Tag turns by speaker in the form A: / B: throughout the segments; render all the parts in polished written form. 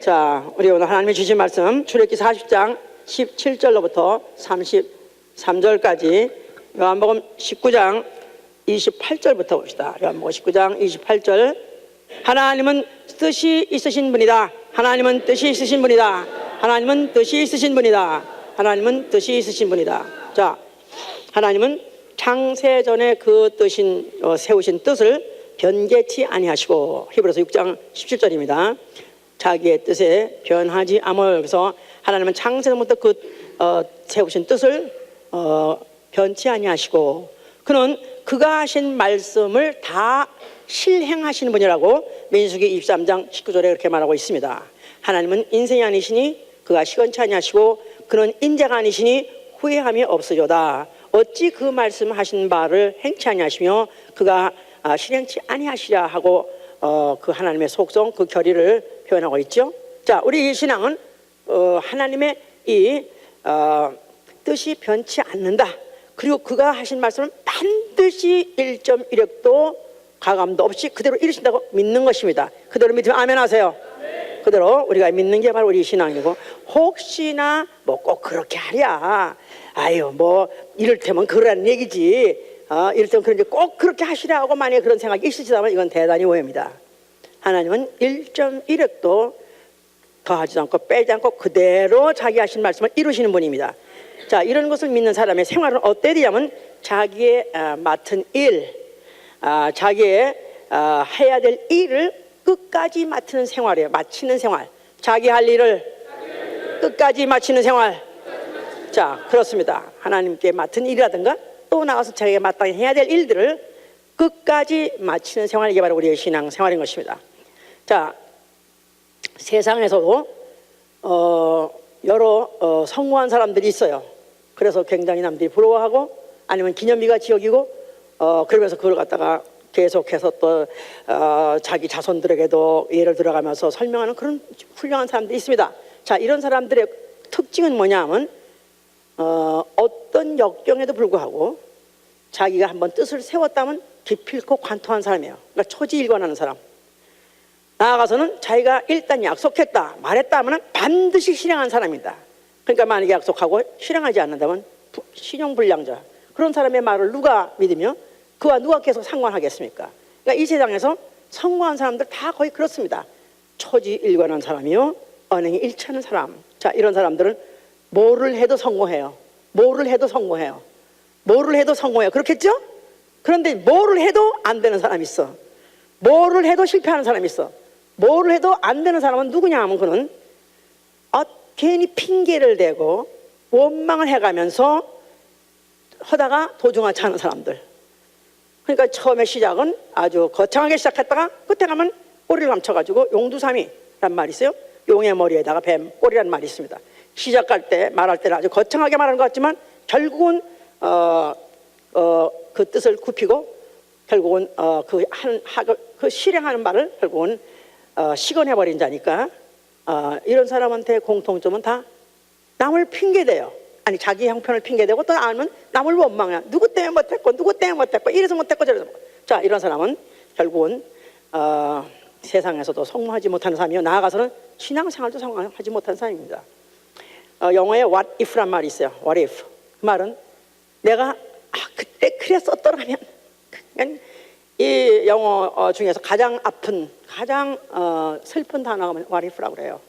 A: 자, 우리 오늘 하나님이 주신 말씀 출애굽기 40장 17절로부터 33절까지, 요한복음 19장 28절부터 봅시다. 요한복음 19장 28절. 하나님은 뜻이 있으신 분이다. 하나님은 뜻이 있으신 분이다. 하나님은 뜻이 있으신 분이다. 하나님은 뜻이 있으신 분이다. 자, 하나님은 창세전에 그 뜻인 세우신 뜻을 변개치 아니하시고, 히브리서 6장 17절입니다. 자기의 뜻에 변하지 아니하고, 그래서 하나님은 창세전부터 그 세우신 뜻을 변치 아니하시고, 그는 그가 하신 말씀을 다 실행하시는 분이라고 민수기 23장 19절에 그렇게 말하고 있습니다. 하나님은 인생이 아니시니 그가 시건치 아니하시고, 그는 인자가 아니시니 후회함이 없으리로다. 어찌 그 말씀하신 바를 행치 아니하시며 그가 실행치 아니하시랴 하고 그 하나님의 속성, 그 결의를 표현하고 있죠. 자, 우리 신앙은 하나님의 이 뜻이 변치 않는다. 그리고 그가 하신 말씀은 반드시 1.1획도 가감도 없이 그대로 이루신다고 믿는 것입니다. 그대로 믿으면 아멘 하세요. 네. 그대로 우리가 믿는 게 바로 우리 신앙이고, 혹시나 뭐 꼭 그렇게 하랴, 아유 뭐 이를테면 그러라는 얘기지, 이를테면 그런지 꼭 그렇게 하시라고 만약에 그런 생각이 있으시다면 이건 대단히 오해입니다. 하나님은 1.1획도 더하지도 않고 빼지 않고 그대로 자기 하신 말씀을 이루시는 분입니다. 자, 이런 것을 믿는 사람의 생활은 어때야 되냐면, 자기의 맡은 일, 자기의 해야 될 일을 끝까지 맡는 생활이에요. 마치는 생활. 자기 할 일을 끝까지 마치는 생활. 자, 그렇습니다. 하나님께 맡은 일이라든가 또 나가서 자기가 마땅히 해야 될 일들을 끝까지 마치는 생활, 이게 바로 우리의 신앙 생활인 것입니다. 자, 세상에서도 여러 성공한 사람들이 있어요. 그래서 굉장히 남들이 부러워하고, 아니면 기념비가 지어지고, 그러면서 그걸 갖다가 계속해서 또 자기 자손들에게도 예를 들어가면서 설명하는 그런 훌륭한 사람들이 있습니다. 자, 이런 사람들의 특징은 뭐냐면, 어떤 역경에도 불구하고 자기가 한번 뜻을 세웠다면 기필코 관통한 사람이에요. 그러니까 초지일관하는 사람. 나아가서는 자기가 일단 약속했다, 말했다 하면 반드시 실행한 사람이다. 그러니까 만약에 약속하고 실행하지 않는다면 신용불량자, 그런 사람의 말을 누가 믿으며 그와 누가 계속 상관하겠습니까? 그러니까 이 세상에서 성공한 사람들 다 거의 그렇습니다. 초지일관한 사람이요, 언행이 일치하는 사람. 자, 이런 사람들은 뭐를 해도 성공해요. 뭐를 해도 성공해요. 뭐를 해도 성공해요. 그렇겠죠? 그런데 뭐를 해도 안 되는 사람이 있어. 뭐를 해도 실패하는 사람이 있어. 뭐를 해도 안 되는 사람은 누구냐 하면, 그는 괜히 핑계를 대고 원망을 해가면서 하다가 도중하지 않은 사람들. 그러니까 처음에 시작은 아주 거창하게 시작했다가 끝에 가면 꼬리를 감춰가지고 용두사미란 말이 있어요. 용의 머리에다가 뱀 꼬리라는 말이 있습니다. 시작할 때 말할 때는 아주 거창하게 말하는 것 같지만 결국은 그 뜻을 굽히고, 결국은 그 실행하는 말을 결국은 시건해버린 자니까, 이런 사람한테 공통점은 다 남을 핑계대요. 아니, 자기 형편을 핑계대고, 또 아니면 남을 원망해. 누구 때문에 못했고, 누구 때문에 못했고, 이래서 못했고 저래서 못했고. 자, 이런 사람은 결국은 세상에서도 성공하지 못하는 사람이요, 나아가서는 신앙생활도 성공하지 못하는 사람입니다. 영어에 what if란 말이 있어요. what if. 그 말은 내가 그때 그랬었더라면. 그러니까 이 영어 중에서 가장 아픈, 가장 슬픈 단어가 what if라고 그래요.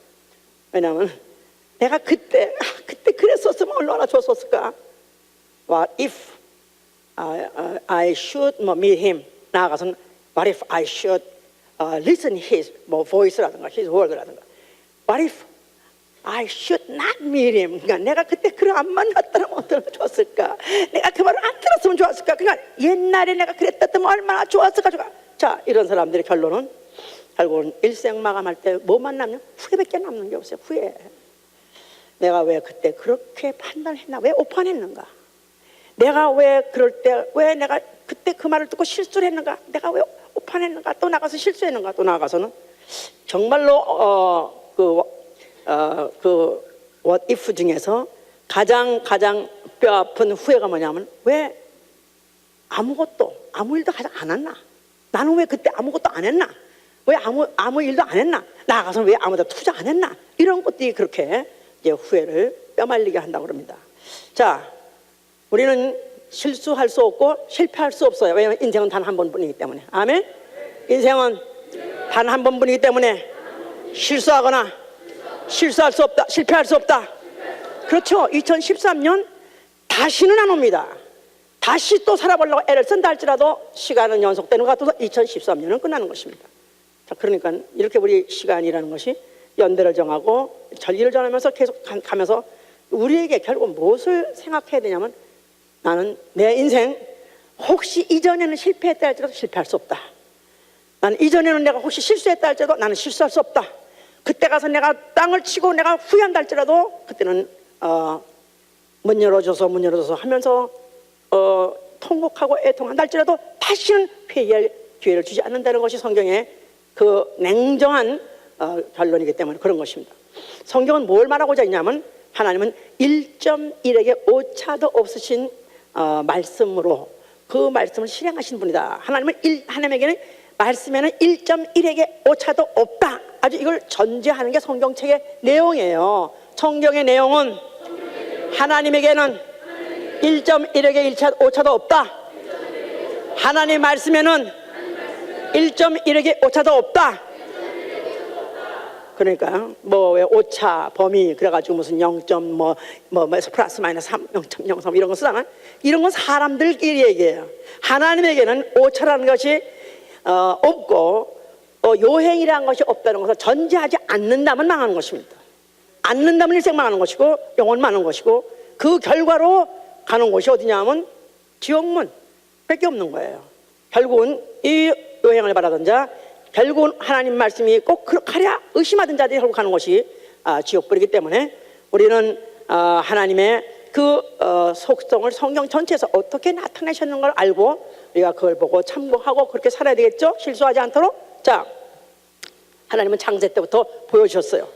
A: 왜냐하면 내가 그때 그랬었으면 얼마나 좋았을까. What if I should meet him. 나아가서는 what if I should listen his voice라든가 his word라든가. What if I should not meet him. 그러니까 내가 그때 그를 안 만났더라면 얼마나 좋았을까. 내가 그 말을 안 들었으면 좋았을까. 그러니까 옛날에 내가 그랬다면 얼마나 좋았을까. 자, 이런 사람들의 결론은 결국은 일생 마감할 때 뭐만 남냐? 후회밖에 남는 게 없어요. 후회. 내가 왜 그때 그렇게 판단했나? 왜 오판했는가? 내가 왜 그럴 때, 왜 내가 그때 그 말을 듣고 실수를 했는가? 내가 왜 오판했는가? 또 나가서 실수했는가? 또 나가서는 정말로 그 what if 중에서 가장 뼈 아픈 후회가 뭐냐면, 왜 아무 일도 가장 안 했나? 나는 왜 그때 아무것도 안 했나? 왜 아무 일도 안 했나? 나가서 왜 아무도 투자 안 했나? 이런 것들이 그렇게 이제 후회를 뼈말리게 한다고 그럽니다. 자, 우리는 실수할 수 없고 실패할 수 없어요. 왜냐하면 인생은 단 한 번뿐이기 때문에. 아멘. 인생은 단 한 번뿐이기 때문에 실수하거나 실수할 수 없다, 실패할 수 없다. 그렇죠. 2013년 다시는 안 옵니다. 다시 또 살아보려고 애를 쓴다 할지라도 시간은 연속되는 것 같아서 2013년은 끝나는 것입니다. 자, 그러니까 이렇게 우리 시간이라는 것이 연대를 정하고 전리를 정하면서 계속 가면서 우리에게 결국 무엇을 생각해야 되냐면, 나는 내 인생 혹시 이전에는 실패했다 할지라도 실패할 수 없다. 나는 이전에는 내가 혹시 실수했다 할지라도 나는 실수할 수 없다. 그때 가서 내가 땅을 치고 내가 후회한다 할지라도 그때는 문 열어줘서 하면서 통곡하고 애통한다 할지라도 다시는 회개할 기회를 주지 않는다는 것이 성경의 그 냉정한 결론이기 때문에 그런 것입니다. 성경은 뭘 말하고자 했냐면, 하나님은 1.1에게 오차도 없으신 말씀으로 그 말씀을 실행하신 분이다. 하나님에게는 말씀에는 1.1에게 오차도 없다. 아주 이걸 전제하는 게 성경책의 내용이에요. 성경의 내용은 하나님에게는 1.1에게 오차도 없다. 하나님 말씀에는 1.1에게 오차도 없다. 그러니까 뭐 왜 오차 범위 그래가지고 무슨 0점 뭐 플러스 마이너스 3 0.03 이런 거 쓰잖아. 이런 건 사람들끼리 얘기해요. 하나님에게는 오차라는 것이 없고 요행이라는 것이 없다는 것을 전제하지 않는다면 망하는 것입니다. 않는다면 일생 망하는 것이고 영원 망하는 것이고, 그 결과로 가는 곳이 어디냐 하면 지옥문 밖에 없는 거예요. 결국은 이 요행을 바라던 자, 결국은 하나님 말씀이 꼭 그렇게하랴 의심하던 자들이 결국 가는 것이 지옥불이기 때문에 우리는 하나님의 그 속성을 성경 전체에서 어떻게 나타내셨는 걸 알고 우리가 그걸 보고 참고하고 그렇게 살아야 되겠죠. 실수하지 않도록. 자, 하나님은 창세 때부터 보여주셨어요.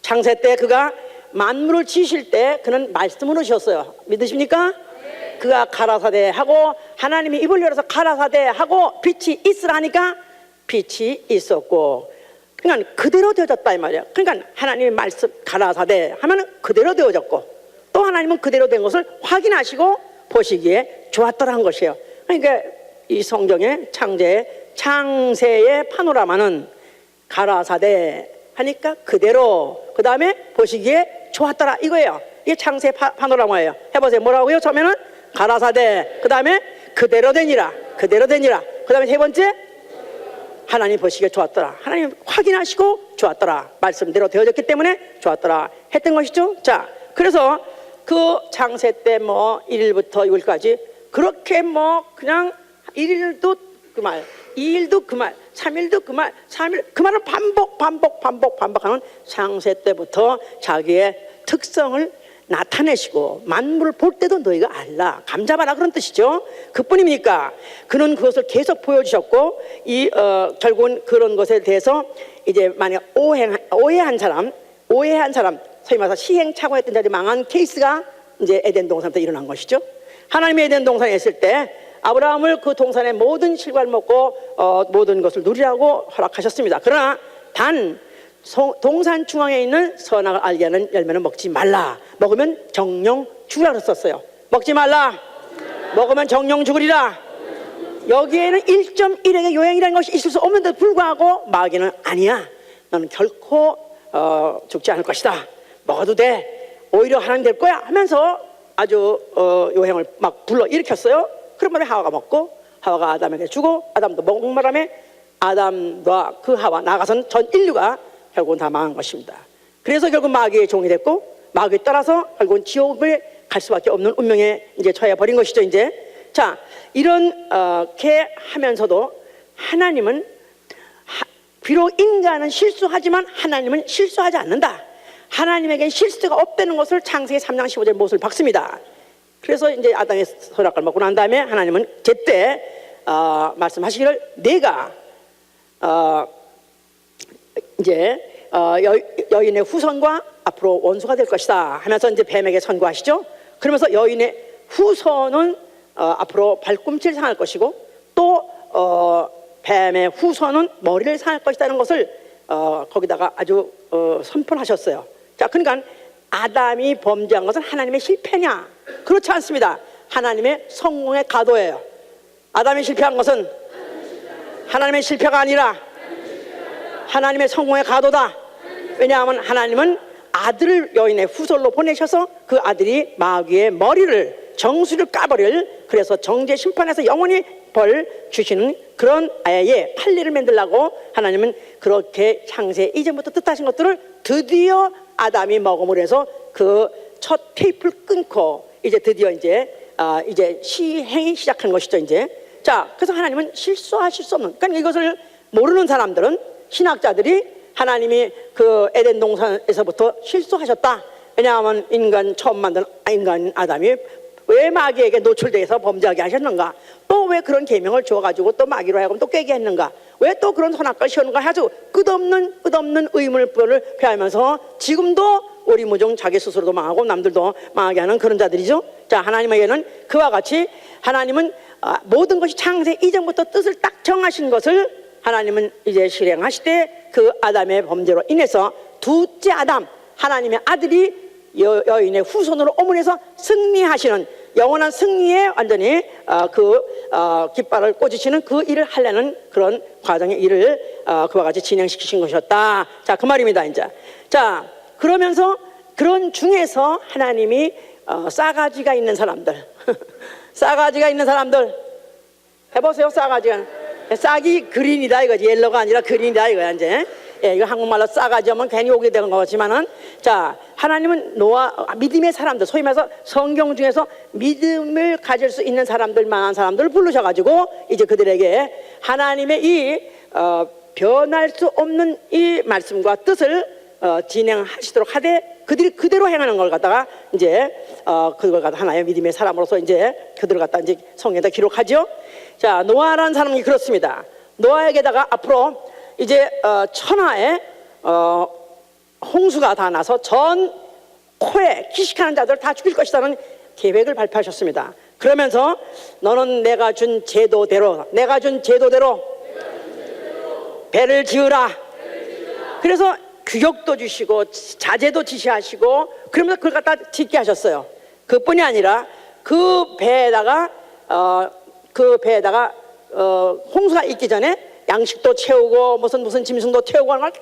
A: 창세 때 그가 만물을 지으실 때 그는 말씀으로 지었어요. 믿으십니까? 네. 그가 가라사대 하고 하나님이 입을 열어서 가라사대 하고 빛이 있으라 하니까 빛이 있었고, 그러니까 그대로 되어졌다 이 말이야. 그러니까 하나님의 말씀 가라사대 하면 그대로 되어졌고, 또 하나님은 그대로 된 것을 확인하시고 보시기에 좋았더라 한 것이에요. 그러니까 이 성경의 창세의 파노라마는 가라사대 하니까 그대로, 그 다음에 보시기에 좋았더라 이거예요. 이게 창세 파노라마예요. 해보세요. 뭐라고요? 처음에는 가라사대, 그 다음에 그대로 되니라, 그 다음에 세 번째 하나님 보시기에 좋았더라. 하나님 확인하시고 좋았더라. 말씀대로 되어졌기 때문에 좋았더라 했던 것이죠. 자, 그래서 그 창세 때 뭐 1일부터 6일까지 그렇게 뭐 그냥 1일도 그 말, 2일도 그 말, 3일도 그 말, 3일 그 말을 반복하는 창세 때부터 자기의 특성을 나타내시고 만물을 볼 때도 너희가 알라, 감잡아라 그런 뜻이죠. 그뿐입니까? 그는 그것을 계속 보여주셨고, 결국은 그런 것에 대해서 이제 만약 오해한 사람, 소위 말해서 시행착오했던 자들이 망한 케이스가 이제 에덴 동산부터 일어난 것이죠. 하나님이 에덴 동산에 있을 때 아브라함을 그 동산의 모든 실과를 먹고 모든 것을 누리라고 허락하셨습니다. 그러나 단 동산 중앙에 있는 선악을 알게 하는 열매는 먹지 말라. 먹으면 정령 죽으라 썼어요. 먹지 말라. 먹으면 정령 죽으리라. 여기에는 1.1에게 요행이라는 것이 있을 수 없는데도 불구하고 마귀는 아니야, 너는 결코 죽지 않을 것이다, 먹어도 돼, 오히려 하나님 될 거야 하면서 아주 요행을 막 불러일으켰어요. 그러면 하와가 먹고, 하와가 아담에게 주고, 아담도 목마름에 아담과 그 하와 나가선 전 인류가 결국은 다 망한 것입니다. 그래서 결국 마귀의 종이 됐고, 마귀에 따라서 결국은 지옥을 갈 수밖에 없는 운명에 이제 처해 버린 것이죠. 이제 자, 이렇게 하면서도 하나님은 비록 인간은 실수하지만 하나님은 실수하지 않는다. 하나님에겐 실수가 없다는 것을 창세기 3장 15절 못을 박습니다. 그래서 이제 아담의 선악과를 먹고 난 다음에 하나님은 제때 말씀하시기를 내가 이제 여인의 후손과 앞으로 원수가 될 것이다 하면서 이제 뱀에게 선고하시죠. 그러면서 여인의 후손은 앞으로 발꿈치를 상할 것이고, 또 뱀의 후손은 머리를 상할 것이라는 것을 거기다가 아주 선포하셨어요. 자, 그러니까 아담이 범죄한 것은 하나님의 실패냐? 그렇지 않습니다. 하나님의 성공의 가도예요. 아담이 실패한 것은 하나님의 실패가 아니라 하나님의 성공의 가도다. 왜냐하면 하나님은 아들을 여인의 후손으로 보내셔서 그 아들이 마귀의 머리를, 정수를 까버릴, 그래서 정죄 심판에서 영원히 벌 주시는 그런 아이의 판례를 만들라고 하나님은 그렇게 창세 이전부터 뜻하신 것들을 드디어 아담이 먹음으로 해서 그 첫 테이프를 끊고 이제 드디어 이제 시행이 시작한 것이죠. 이제 자, 그래서 하나님은 실수하실 수 없는, 그러니까 이것을 모르는 사람들은, 신학자들이 하나님이 그 에덴 동산에서부터 실수하셨다. 왜냐하면 인간 처음 만든 인간 아담이 왜 마귀에게 노출돼서 범죄하게 하셨는가? 또 왜 그런 계명을 주어가지고 또 마귀로 하여금 또 깨게 했는가? 왜 또 그런 선악과를 씌우는가? 해가지고 끝없는 의문을 표하면서 지금도 오리무중 자기 스스로도 망하고 남들도 망하게 하는 그런 자들이죠. 자, 하나님에게는 그와 같이 하나님은 모든 것이 창세 이전부터 뜻을 딱 정하신 것을 하나님은 이제 실행하시되 그 아담의 범죄로 인해서 둘째 아담, 하나님의 아들이 여인의 후손으로 오므려서 승리하시는, 영원한 승리에 완전히 깃발을 꽂으시는 그 일을 하려는 그런 과정의 일을 그와 같이 진행시키신 것이었다. 자, 그 말입니다. 이제 자, 그러면서 그런 중에서 하나님이 싸가지가 있는 사람들 싸가지가 있는 사람들 해보세요. 싹이 그린이다 이거지. 옐로가 아니라 그린이다 이거야. 이제 이거 한국말로 싸가지 하면 괜히 오게 되는 거지만은, 자, 하나님은 믿음의 사람들, 소위 말해서 성경 중에서 믿음을 가질 수 있는 사람들만한 사람들을 부르셔가지고 이제 그들에게 하나님의 이 변할 수 없는 이 말씀과 뜻을 진행하시도록 하되 그들이 그대로 행하는 걸 갖다가 이제 그걸 갖다 하나의 믿음의 사람으로서 이제 그들을 갖다 이제 성경에다 기록하죠. 자, 노아라는 사람이 그렇습니다. 노아에게다가 앞으로 이제 천하에 홍수가 다 나서 전 코에 기식하는 자들을 다 죽일 것이라는 계획을 발표하셨습니다. 그러면서 너는 내가 준 제도대로 배를 지으라. 그래서 규격도 주시고 자재도 지시하시고 그러면서 그걸 갖다 짓게 하셨어요. 그뿐이 아니라 그 배에다가 홍수가 있기 전에 양식도 채우고 무슨 짐승도 채우고 하는 걸 다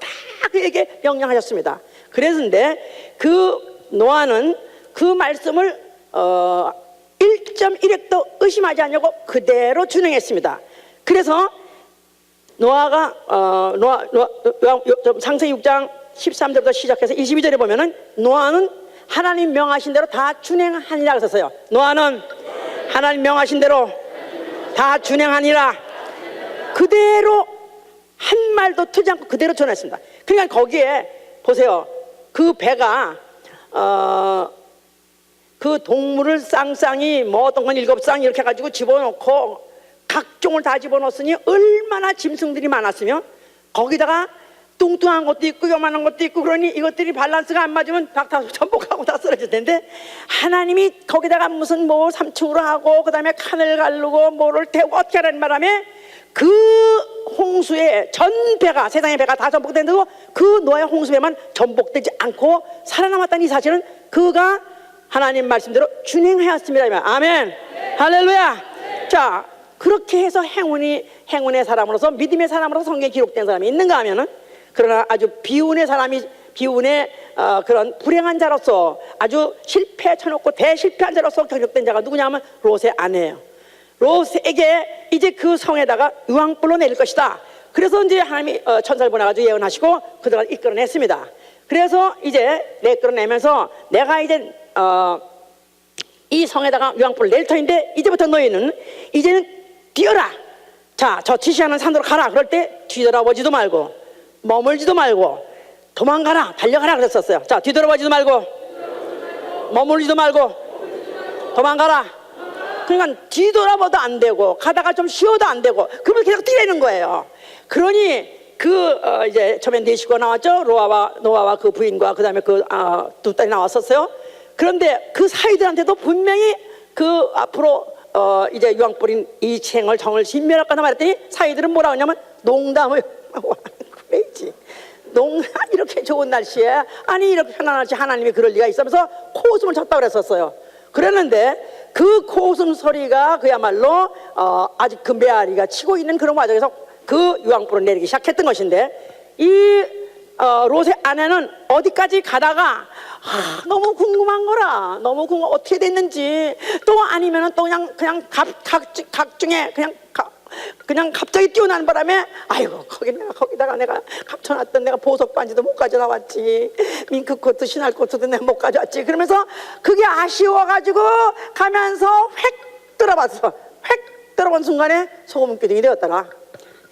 A: 그에게 명령하셨습니다. 그랬는데 그 노아는 그 말씀을 1.1핵도 의심하지 않냐고 그대로 준행했습니다. 그래서 노아가 창세기 6장 13절부터 시작해서 22절에 보면은 노아는 하나님 명하신 대로 다 준행하니라 그랬어요. 노아는 하나님 명하신 대로 다 준행하니라. 그대로 한 말도 틀지 않고 그대로 전했습니다. 그러니까 거기에 보세요. 그 배가 그 동물을 쌍쌍이 뭐 어떤 건 7쌍 이렇게 해가지고 집어넣고 각종을 다 집어넣었으니 얼마나 짐승들이 많았으면 거기다가 뚱뚱한 것도 있고 요만한 것도 있고 그러니 이것들이 밸런스가 안 맞으면 다 전복하고 다 쓰러질 텐데 하나님이 거기다가 무슨 뭐 3층으로 하고 그 다음에 칸을 가르고 뭐를 태우고 어떻게 하라는 바람에 그 홍수에 전 배가 세상의 배가 다 전복된데도 그 노아의 홍수배만 전복되지 않고 살아남았다는 이 사실은 그가 하나님 말씀대로 준행하였습니다. 아멘. 네. 할렐루야. 네. 자, 그렇게 해서 행운의 사람으로서 믿음의 사람으로서 성경에 기록된 사람이 있는가 하면은, 그러나 아주 비운의 그런 불행한 자로서 아주 실패 쳐놓고 대실패한 자로서 기록된 자가 누구냐 하면 롯의 아내예요. 롯에게 이제 그 성에다가 유황불로 내릴 것이다. 그래서 이제 하나님이 천사를 보내가지고 예언하시고 그들을 이끌어냈습니다. 그래서 이제 이끌어내면서 내가 이제 이 성에다가 유황불을 낼 터인데 이제부터 너희는 이제는 뛰어라. 자, 저 지시하는 산으로 가라. 그럴 때 뒤돌아보지도 말고 머물지도 말고 도망가라, 달려가라 그랬었어요. 자, 뒤돌아보지도 말고 머물지도 말고 도망가라. 그러니까 뒤돌아봐도 안 되고 가다가 좀 쉬어도 안 되고 그러면 계속 뛰라는 거예요. 그러니 이제 처음에 4식구가 나왔죠. 노아와 그 부인과 그 다음에 그 두 딸이 나왔었어요. 그런데 그 사이들한테도 분명히 그 앞으로 이제 유황 뿌린 이 챙을 정을 진멸할 거다 말했더니 사이들은 뭐라 하냐면 농담을 그래야지. 이렇게 좋은 날씨에 아니 이렇게 편안한 날씨에 하나님이 그럴 리가 있으면서 코웃음을 쳤다고 그랬었어요. 그랬는데 그 코웃음 소리가 그야말로 아직 그 메아리가 치고 있는 그런 과정에서 그 유황불을 내리기 시작했던 것인데, 이 롯의 아내는 어디까지 가다가 너무 궁금한 거라. 너무 궁금 어떻게 됐는지, 또 아니면은 또 그냥 각중에 그냥 갑자기 뛰어나는 바람에 아이고 거기다가 내가 감춰놨던 내가 보석 반지도 못 가져나왔지, 밍크 코트 신할 코트도 내가 못 가져왔지. 그러면서 그게 아쉬워가지고 가면서 획 들어봤어. 획 들어본 순간에 소금 기둥이 되었더라.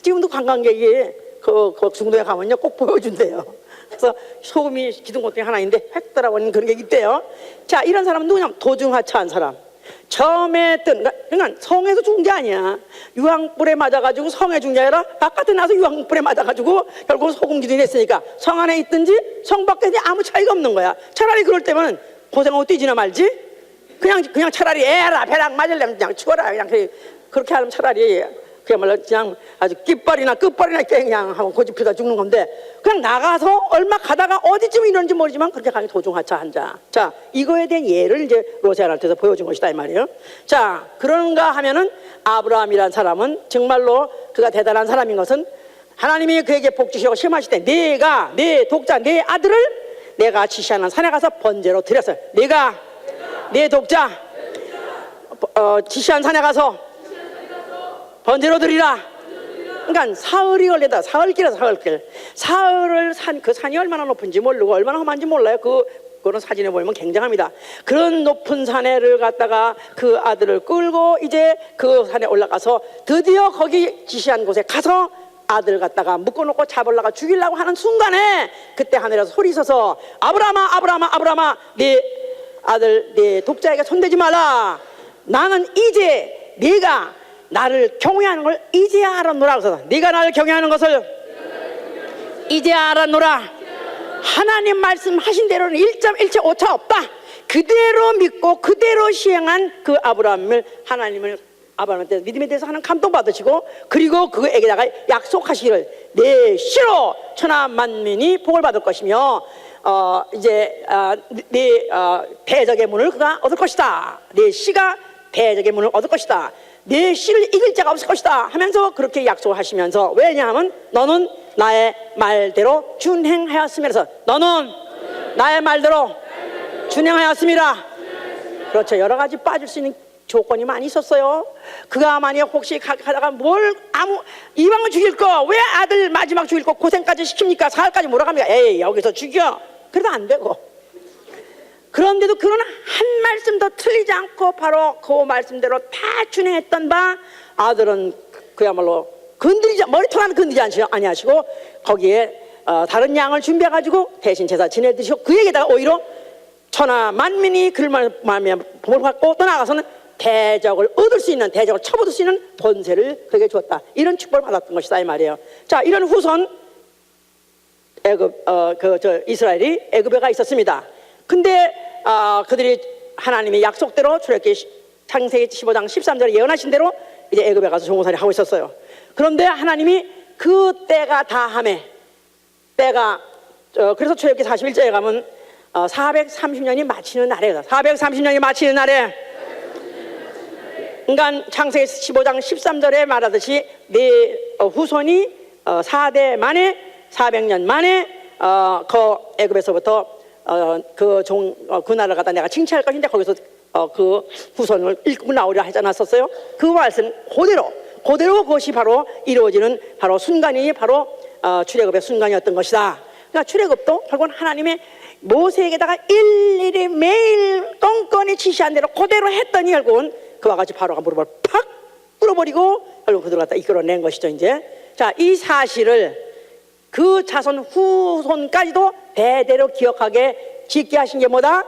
A: 지금도 관광객이 그 중동에 가면요 꼭 보여준대요. 그래서 소금이 기둥 것중에 하나인데 획 들어본 그런 게 있대요. 자, 이런 사람은 누구냐면 도중하차한 사람. 처음에 그러니까 성에서 죽은 게 아니야. 유황불에 맞아가지고 성에 죽은 게 아니라 바깥에 나서 유황불에 맞아가지고 결국 소금 기둥이 됐으니까 성 안에 있든지 성 밖에 있든지 아무 차이가 없는 거야. 차라리 그럴 때면 고생하고 뛰지나 말지. 그냥 차라리 애라 배락 맞으려면 그냥 죽어라. 그냥 그렇게 하면 차라리 그야말로 그냥 아주 끝발이나 그냥 하고 고집피다 죽는 건데, 그냥 나가서 얼마 가다가 어디쯤 이런지 모르지만 그렇게 가니 도중하차한 자. 자, 이거에 대한 예를 이제 롯한테서 보여준 것이다 이 말이에요. 자, 그런가 하면은 아브라함이란 사람은 정말로 그가 대단한 사람인 것은 하나님이 그에게 복 주시고 시험하실 때 내가 내 독자 내 아들을 내가 지시하는 산에 가서 번제로 드렸어요. 내가 내 독자 지시한 산에 가서 번제로 드리라. 그러니까 사흘이 걸리다. 사흘길이야 사흘길. 사흘을 그 산이 얼마나 높은지 모르고 얼마나 험한지 몰라요. 그런 사진에 보면 굉장합니다. 그런 높은 산에를 갔다가 그 아들을 끌고 이제 그 산에 올라가서 드디어 거기 지시한 곳에 가서 아들을 갖다가 묶어놓고 잡으려고 죽이려고 하는 순간에 그때 하늘에서 소리 있어서 아브라함아 네 아들 네 독자에게 손대지 마라. 나는 이제 네가 나를 경외하는 걸 이제야 알았노라. 그래서 네가 나를 경외하는 것을 이제야 알았노라. 하나님 말씀하신 대로는 1.1차 오차 없다. 그대로 믿고 그대로 시행한 그 아브라함을 하나님을 아브라함한테 믿음에 대해서 하는 감동받으시고, 그리고 그에게다가 약속하시기를 내 씨로 천하 만민이 복을 받을 것이며 이제 네 대적의 문을 그가 얻을 것이다. 내 씨가 대적의 문을 얻을 것이다. 내 씨를 이길 자가 없을 것이다 하면서 그렇게 약속하시면서, 왜냐하면 너는 나의 말대로 준행하였으면서 너는 나의 말대로 준행하였습니다. 그렇죠. 여러 가지 빠질 수 있는 조건이 많이 있었어요. 그가 만약 혹시 가다가 이방을 죽일 거 왜 아들 마지막 죽일 거 고생까지 시킵니까? 사흘까지 몰아갑니까? 에이 여기서 죽여. 그래도 안 되고, 그런데도 그런 한 말씀도 틀리지 않고 바로 그 말씀대로 다 준행했던 바 아들은 그야말로 머리털 하나 건드리지 아니하시고 거기에 다른 양을 준비해가지고 대신 제사 지내드시고 그에게다가 오히려 천하 만민이 그를 말미암아 복을 받고 떠나가서는 대적을 얻을 수 있는, 대적을 쳐받을 수 있는 본세를 그에게 주었다. 이런 축복을 받았던 것이다 이 말이에요. 자, 이런 후손 이스라엘이 애굽에가 있었습니다. 근데 그들이 하나님의 약속대로 출애굽기 창세기 15장 13절에 예언하신 대로 이제 애굽에 가서 종살이 하고 있었어요. 그런데 하나님이 그 때가 다함에 그래서 출애굽기 41절에 가면 430년이 마치는 날이에요. 430년이 마치는 날에, 그러니까 창세기 15장 13절에 말하듯이 네 후손이 4대 만에 400년 만에 그 애굽에서부터 그 나라를 갖다 내가 칭찬할 것인데 거기서 그 후손을 일꾼 나오려 하지 않았었어요? 그 말씀 그대로 그것이 바로 이루어지는 바로 순간이 바로 출애굽의 순간이었던 것이다. 그러니까 출애굽도 결국은 하나님의 모세에게다가 일일이 매일 껌껌이 지시한 대로 그대로 했더니 결국은 그와 같이 바로가 무릎을 팍 꿇어버리고 결국 그들을 갖다 이끌어낸 것이죠. 이제 자, 이 사실을 그 자손 후손까지도 대대로 기억하게 짓게 하신 게 뭐다?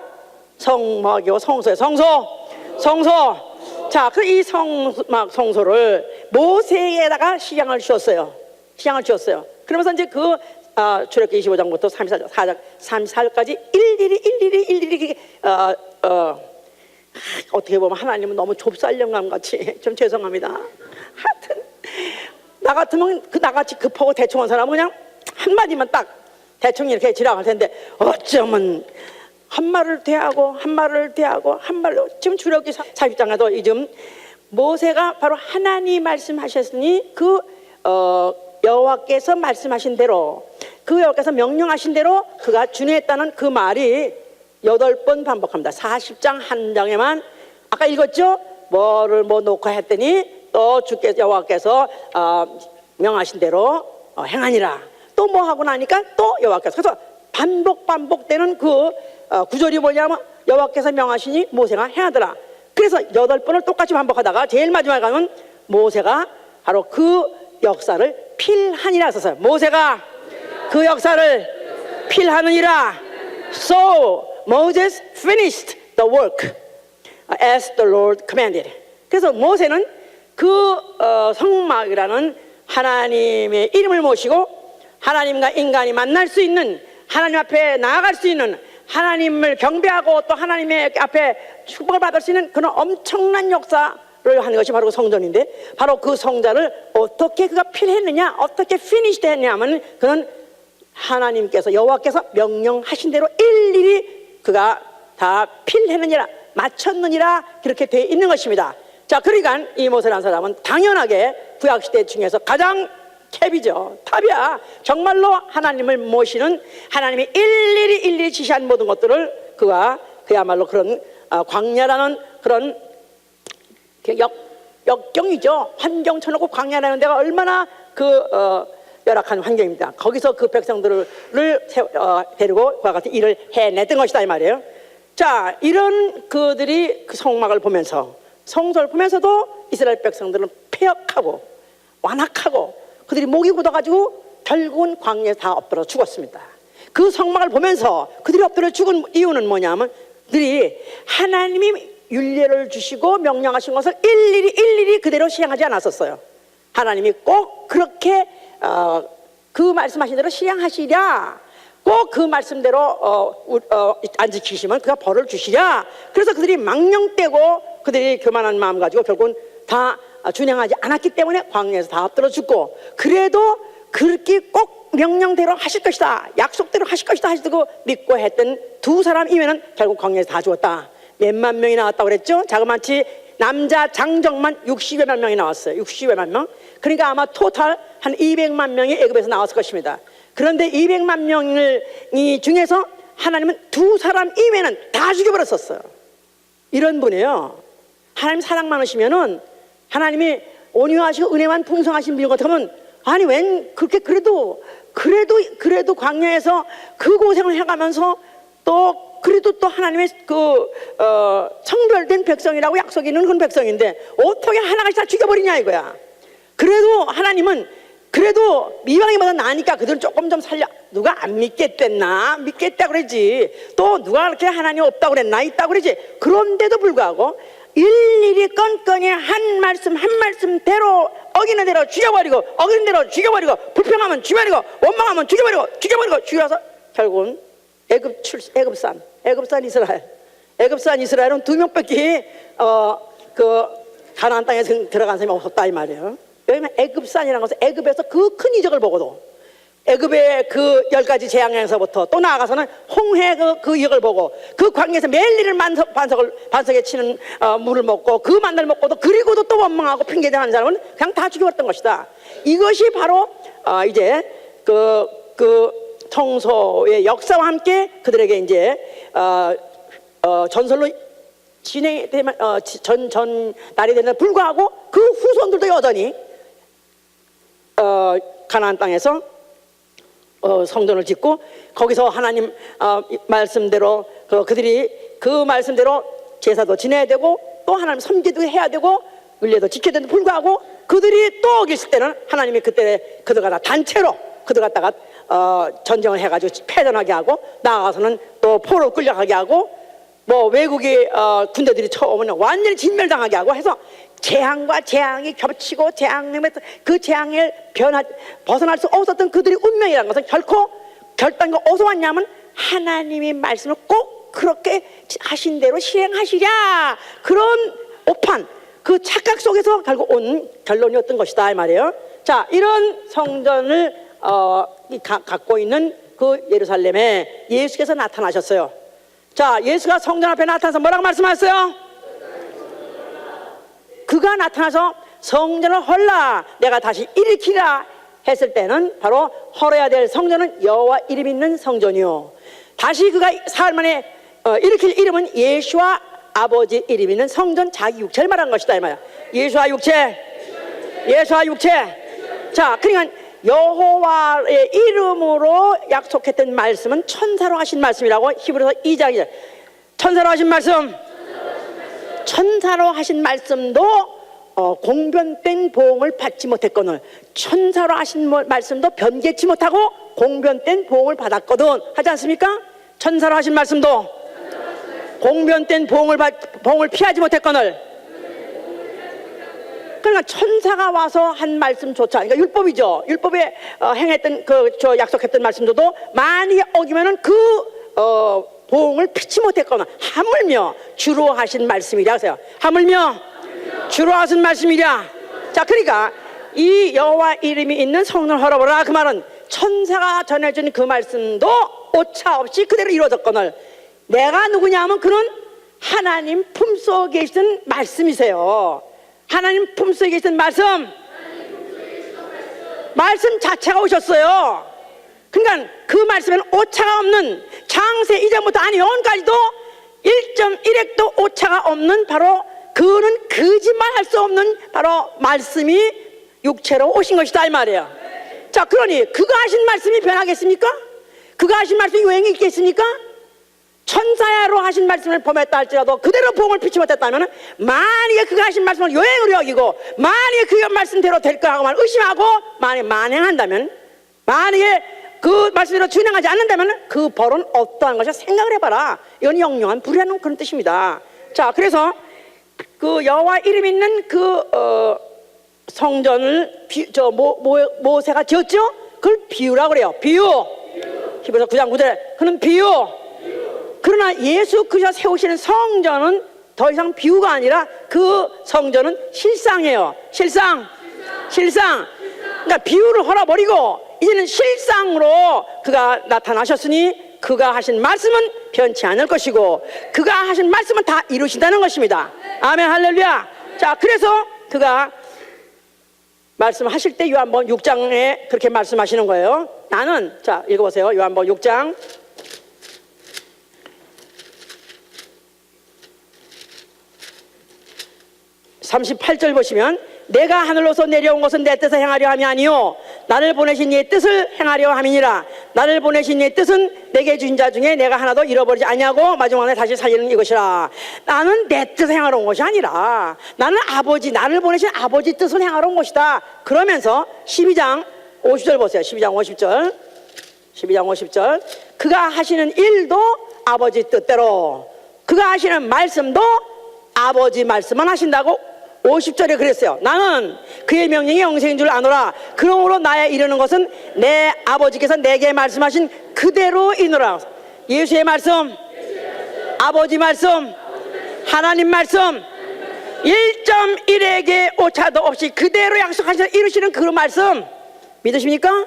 A: 성막이요 성소예요. 성소. 자, 그 이 성소를 모세에다가 시향을 주었어요. 그러면서 이제 그 출애굽기 25장부터 34절까지 일일이 어떻게 보면 하나님은 너무 좁쌀영감 같이 좀 죄송합니다. 하여튼 나 같으면 나같이 급하고 대충 한 사람은 그냥 한마디만 딱 대충 이렇게 지나갈 텐데 어쩌면 한 말을 대하고 한 말을 대하고 한 말로 지금 출애굽기 40장에도 지금 모세가 바로 하나님 말씀하셨으니 그 여호와께서 말씀하신 대로 그 여호와께서 명령하신 대로 그가 준행했다는 그 말이 8번 반복합니다. 40장 한 장에만 아까 읽었죠? 뭐를 뭐 놓고 했더니 또 주께서 여호와께서 명하신 대로 행하니라. 또 뭐 하고 나니까 또 여호와께서 그래서 반복되는 그 구절이 뭐냐면 여호와께서 명하시니 모세가 행하더라. 그래서 8번을 똑같이 반복하다가 제일 마지막에 가면 모세가 바로 그 역사를 필하니라 썼어요. 모세가 그 역사를 필하느니라. So Moses finished the work as the Lord commanded. 그래서 모세는 그 성막이라는 하나님의 이름을 모시고 하나님과 인간이 만날 수 있는, 하나님 앞에 나아갈 수 있는, 하나님을 경배하고 또 하나님의 앞에 축복을 받을 수 있는 그런 엄청난 역사를 하는 것이 바로 그 성전인데, 바로 그 성전을 어떻게 그가 필했느냐, 어떻게 피니시드 했냐 하면 그는 하나님께서 여호와께서 명령하신 대로 일일이 그가 다 필했느니라, 마쳤느니라, 그렇게 되어 있는 것입니다. 자, 그러니까 이 모세라는 사람은 당연하게 구약시대 중에서 가장 캡이죠. 탑이야. 정말로 하나님을 모시는, 하나님이 일일이 지시한 모든 것들을 그가 그야말로 그런 광야라는 그런 역경이죠. 환경 쳐놓고 광야라는 데가 얼마나 열악한 환경입니다. 거기서 그 백성들을 데리고 그와 같은 일을 해냈던 것이다 이 말이에요. 자, 이런 그들이 그 성막을 보면서, 성소를 보면서도 이스라엘 백성들은 폐역하고 완악하고 그들이 목이 굳어가지고 결국은 광야에 다 엎드려 죽었습니다. 그 성막을 보면서 그들이 엎드려 죽은 이유는 뭐냐면 그들이 하나님이 율례를 주시고 명령하신 것을 일일이 그대로 시행하지 않았었어요. 하나님이 꼭 그렇게 그 말씀하신 대로 시행하시랴, 꼭 그 말씀대로 안 지키시면 그가 벌을 주시랴. 그래서 그들이 망령되고 그들이 교만한 마음 가지고 결국은 다 준행하지 않았기 때문에 광야에서 다 엎드려 죽고, 그래도 그렇게 꼭 명령대로 하실 것이다, 약속대로 하실 것이다 하시고 믿고 했던 두 사람 이외에는 결국 광야에서 다 죽었다. 몇만 명이 나왔다고 그랬죠? 자그마치 남자 장정만 60여만 명이 나왔어요. 60여만 명. 그러니까 아마 토탈 한 200만 명이 애굽에서 나왔을 것입니다. 그런데 200만 명이 중에서 하나님은 두 사람 이외에는 다 죽여버렸었어요. 이런 분이에요. 하나님 사랑 많으시면은, 하나님이 온유하시고 은혜만 풍성하신 분인 것 같으면, 아니 웬 그렇게 그래도 광야에서 그 고생을 해가면서 또 그래도 또 하나님의 성별된 백성이라고 약속이 있는 그런 백성인데 어떻게 하나같이 다 죽여버리냐 이거야. 그래도 하나님은 그래도 이방인보다 나으니까 그들은 조금 좀 살려. 누가 안 믿겠댔나? 믿겠다 그러지. 또 누가 그렇게 하나님 없다고 그랬나? 있다고 그러지. 그런데도 불구하고 일일이 건건히 한 말씀대로 어기는 대로 죽여버리고, 어기는 대로 죽여버리고, 불평하면 죽여버리고, 원망하면 죽여서 결국은 애굽산 이스라엘은 2명밖에 그 가나안 땅에 들어간 사람이 없었다 이 말이에요. 여기는 애굽산이라는 것은 애굽에서 그 큰 이적을 보고도, 애굽의 그 10가지 재앙에서부터 또 나아가서는 홍해 그 이적을 보고, 그 광야에서 매일 반석에 치는 물을 먹고 그 만나를 먹고도, 그리고도 또 원망하고 핑계대는 사람은 그냥 다 죽여버렸던 것이다. 이것이 바로 이제 그 성소의 역사와 함께 그들에게 이제 전설로 진행되면 전달이 되는 불구하고 그 후손들도 여전히 가나안 땅에서 성전을 짓고 거기서 하나님 말씀대로 그들이 그 말씀대로 제사도 지내야 되고 또 하나님 섬기도 해야 되고 율례도 지켜야 되는데 불구하고 그들이 또 어겼을 때는 하나님이 그때 그들 다 단체로 그들 갖다가 전쟁을 해가지고 패전하게 하고, 나아가서는 또 포로 끌려가게 하고, 뭐 외국의 군대들이 쳐오면 완전히 진멸당하게 하고 해서 재앙과 재앙이 겹치고 그 재앙을 벗어날 수 없었던 그들의 운명이라는 것은 결코 결단과 어디서 왔냐면 하나님의 말씀을 꼭 그렇게 하신 대로 실행하시랴. 그런 오판, 그 착각 속에서 결국 온 결론이었던 것이다 이 말이에요. 자, 이런 성전을 갖고 있는 그 예루살렘에 예수께서 나타나셨어요. 자, 예수가 성전 앞에 나타나서 뭐라고 말씀하셨어요? 그가 나타나서 성전을 헐라 내가 다시 일으키라 했을 때는 바로 헐어야 될 성전은 여호와 이름 있는 성전이요, 다시 그가 사흘 만에 일으킬 이름은 예수와 아버지 이름 있는 성전, 자기 육체를 말한 것이다 이 말이야. 예수와 육체, 예수와 육체. 자, 그러니까 여호와의 이름으로 약속했던 말씀은 천사로 하신 말씀이라고 히브리서 2장 천사로 하신 말씀, 천사로 하신 말씀도 공변된 보응을 받지 못했거늘 천사로 하신 말씀도 변개치 못하고 공변된 보응을 받았거든 하지 않습니까? 천사로 하신 말씀도 공변된 보응을 피하지 못했거늘, 그러니까 천사가 와서 한 말씀조차, 그러니까 율법이죠. 율법에 행했던 저 약속했던 말씀도 많이 어기면은 보응을 피치 못했거나 하물며 주로 하신 말씀이라 하세요. 하물며 주로 하신 말씀이랴. 자, 그러니까 이 여호와 이름이 있는 성전을 헐어버라, 그 말은 천사가 전해준 그 말씀도 오차 없이 그대로 이루어졌거늘 내가 누구냐 하면 그는 하나님 품속에 계신 말씀이세요. 하나님 품속에 계신 말씀 자체가 오셨어요. 그러니까 그 말씀에는 오차가 없는, 창세 이전부터 아니 영원까지도 1.1핵도 오차가 없는, 바로 그는 거짓말할 수 없는 바로 말씀이 육체로 오신 것이다 이 말이에요. 자, 그러니 그가 하신 말씀이 변하겠습니까? 그가 하신 말씀이 유행이 있겠습니까? 천사야로 하신 말씀을 범했다 할지라도 그대로 보응을 피치 못했다면, 만약에 그가 하신 말씀을 요행으로 여기고 만약에 그 말씀대로 될 거라고만 의심하고 만약에 만행한다면, 만약에 그 말씀대로 준행하지 않는다면 그 벌은 어떠한 것이야 생각을 해봐라. 이건 영영한 불의하는 그런 뜻입니다. 자, 그래서 그 여호와 이름 있는 성전을 모세가 지었죠. 그걸 비유라고 그래요. 비유. 히브리서 9장 9절에 그는 비유. 그러나 예수 그리스도가 세우시는 성전은 더 이상 비유가 아니라 그 성전은 실상이에요. 실상. 그러니까 비유를 헐어버리고 이제는 실상으로 그가 나타나셨으니 그가 하신 말씀은 변치 않을 것이고 그가 하신 말씀은 다 이루신다는 것입니다. 아멘, 할렐루야. 자, 그래서 그가 말씀하실 때 요한복음 6장에 그렇게 말씀하시는 거예요. 나는, 자, 읽어보세요. 요한복음 6장 38절 보시면, 내가 하늘로서 내려온 것은 내 뜻을 행하려 함이 아니요 나를 보내신 이의 뜻을 행하려 함이니라. 나를 보내신 이의 뜻은 내게 주신 자 중에 내가 하나도 잃어버리지 아니하고 마지막에 다시 살리는 이것이라. 나는 내 뜻을 행하러 온 것이 아니라 나는 나를 보내신 아버지 뜻을 행하러 온 것이다. 그러면서 12장 50절 보세요. 12장 50절 그가 하시는 일도 아버지 뜻대로, 그가 하시는 말씀도 아버지 말씀만 하신다고 50절에 그랬어요. 나는 그의 명령이 영생인 줄 아노라. 그러므로 나에 이르는 것은 내 아버지께서 내게 말씀하신 그대로이노라. 예수의 말씀, 아버지 말씀, 하나님 말씀, 1.1에게 오차도 없이 그대로 약속하셔서 이루시는 그 말씀 믿으십니까?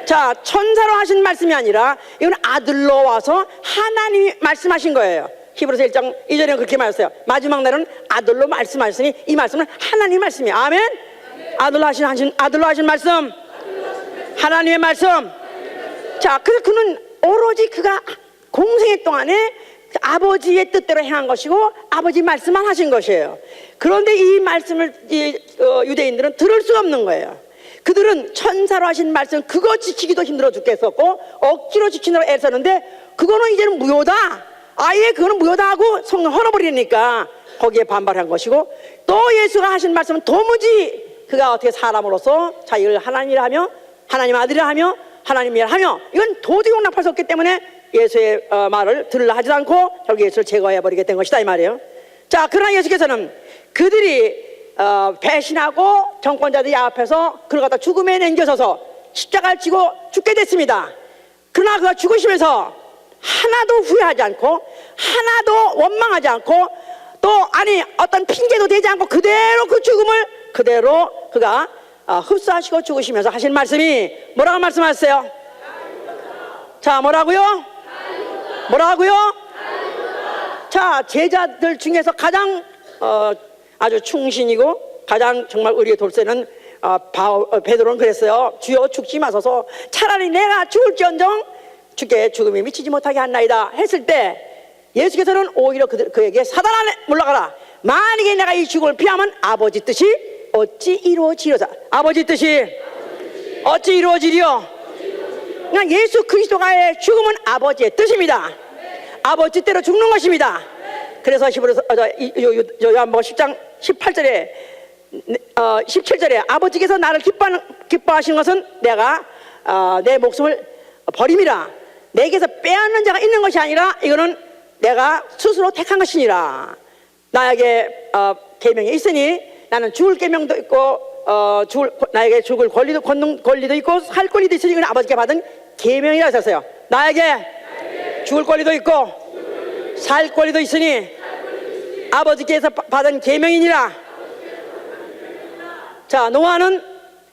A: 자, 천사로 하신 말씀이 아니라 이건 아들로 와서 하나님이 말씀하신 거예요. 히브리서 1장 2절에 그렇게 말했어요. 마지막 날은 아들로 말씀하셨으니 이 말씀은 하나님의 말씀이에요. 아멘. 아들로 하신 말씀, 하나님의 말씀. 자, 그래서 그는 오로지 그가 공생애 동안에 아버지의 뜻대로 행한 것이고 아버지 말씀만 하신 것이에요. 그런데 이 말씀을 유대인들은 들을 수 없는 거예요. 그들은 천사로 하신 말씀 그거 지키기도 힘들어 죽겠었고 억지로 지키느라 애썼는데 그거는 이제는 무효다, 아예 그거는 무효다 하고 성경 헐어버리니까 거기에 반발한 것이고, 또 예수가 하신 말씀은 도무지 그가 어떻게 사람으로서 자기를 하나님이라 하며 하나님 아들이라 하며 하나님이라 하며 이건 도저히 용납할 수 없기 때문에 예수의 말을 들으려 하지도 않고 결국 예수를 제거해버리게 된 것이다 이 말이에요. 자, 그러나 예수께서는 그들이 배신하고 정권자들이 앞에서 그를 갖다 죽음에 남겨서서 십자가를 지고 죽게 됐습니다. 그러나 그가 죽으시면서 하나도 후회하지 않고 하나도 원망하지 않고 또 아니 어떤 핑계도 되지 않고 그대로 그 죽음을 그대로 그가 흡수하시고 죽으시면서 하신 말씀이 뭐라고 말씀하셨어요? 자, 뭐라고요? 뭐라고요? 자, 제자들 중에서 가장 아주 충신이고 가장 정말 우리의 돌쇠는 베드로는 그랬어요. 주여 죽지 마소서. 차라리 내가 죽을지언정 주께 죽음이 미치지 못하게 한나이다 했을 때 예수께서는 오히려 그에게 사단아 물러가라. 만약에 내가 이 죽음을 피하면 아버지 뜻이 어찌 이루어지리오자. 아버지 뜻이 어찌 이루어지리요? 그냥 예수 그리스도가의 죽음은 아버지의 뜻입니다. 아버지 뜻대로 죽는 것입니다. 그래서 히브리서 요한복음 10장 18절에 17절에 아버지께서 나를 기뻐하신 것은 내가 내 목숨을 버림이라. 내게서 빼앗는 자가 있는 것이 아니라 이거는 내가 스스로 택한 것이니라. 나에게 계명이 있으니 나는 죽을 계명도 있고 나에게 죽을 권리도 걷는 권리도 있고 살 권리도 있으니 이건 아버지께 받은 계명이라 하셨어요. 나에게 죽을 권리도 있고 살 권리도 있으니 아버지께서 받은 계명이니라. 자, 노아는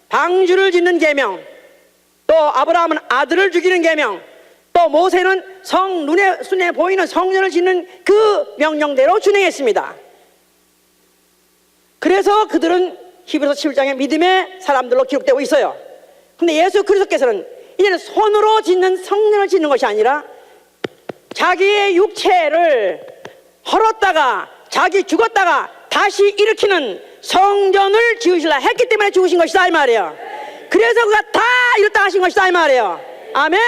A: 방주를 짓는 계명, 또 아브라함은 아들을 죽이는 계명, 또 모세는 눈에 보이는 성전을 짓는 그 명령대로 준행했습니다. 그래서 그들은 히브리서 11장의 믿음의 사람들로 기록되고 있어요. 근데 예수 그리스도께서는 이제는 손으로 짓는 성전을 짓는 것이 아니라 자기의 육체를 헐었다가 자기 죽었다가 다시 일으키는 성전을 지으시려 했기 때문에 죽으신 것이다 이 말이에요. 그래서 그가 다 이뤘다 하신 것이다 이 말이에요. 아멘.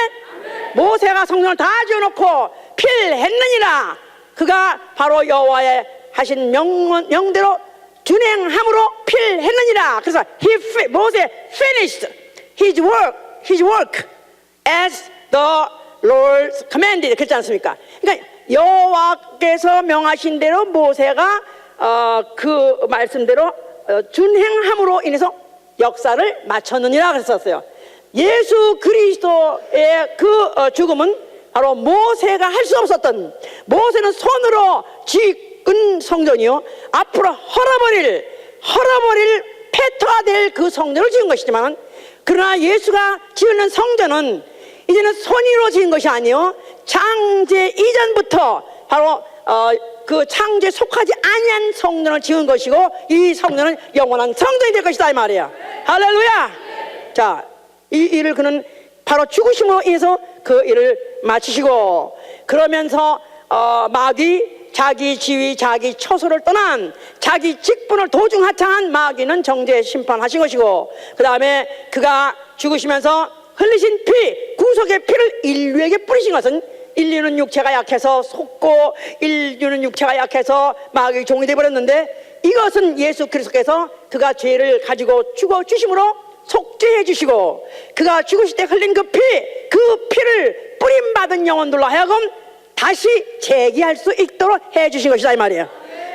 A: 모세가 성전을 다 지어놓고 필했느니라. 그가 바로 여호와의 하신 명대로 준행함으로 필했느니라. 그래서 모세 finished his work as the Lord commanded. 그렇지 않습니까? 그러니까 여호와께서 명하신 대로 모세가 그 말씀대로 준행함으로 인해서 역사를 마쳤느니라 그랬었어요. 예수 그리스도의 그 죽음은 바로 모세가 할 수 없었던, 모세는 손으로 지은 성전이요 앞으로 헐어버릴 폐터화될 그 성전을 지은 것이지만, 그러나 예수가 지은 성전은 이제는 손으로 지은 것이 아니요 창제 이전부터 바로 그 창조에 속하지 아니한 성전을 지은 것이고, 이 성전은 영원한 성전이 될 것이다 이 말이에요. 할렐루야. 자, 이 일을 그는 바로 죽으심으로 인해서 그 일을 마치시고, 그러면서 마귀 자기 지위 자기 처소를 떠난 자기 직분을 도중하창한 마귀는 정죄 심판하신 것이고, 그 다음에 그가 죽으시면서 흘리신 피, 구속의 피를 인류에게 뿌리신 것은 인류는 육체가 약해서 속고 인류는 육체가 약해서 마귀의 종이 되어버렸는데, 이것은 예수 그리스도께서 그가 죄를 가지고 죽어 주심으로 속죄해 주시고, 그가 죽으실 때 흘린 그 피를 뿌림받은 영혼들로 하여금 다시 재기할 수 있도록 해 주신 것이다 이 말이에요.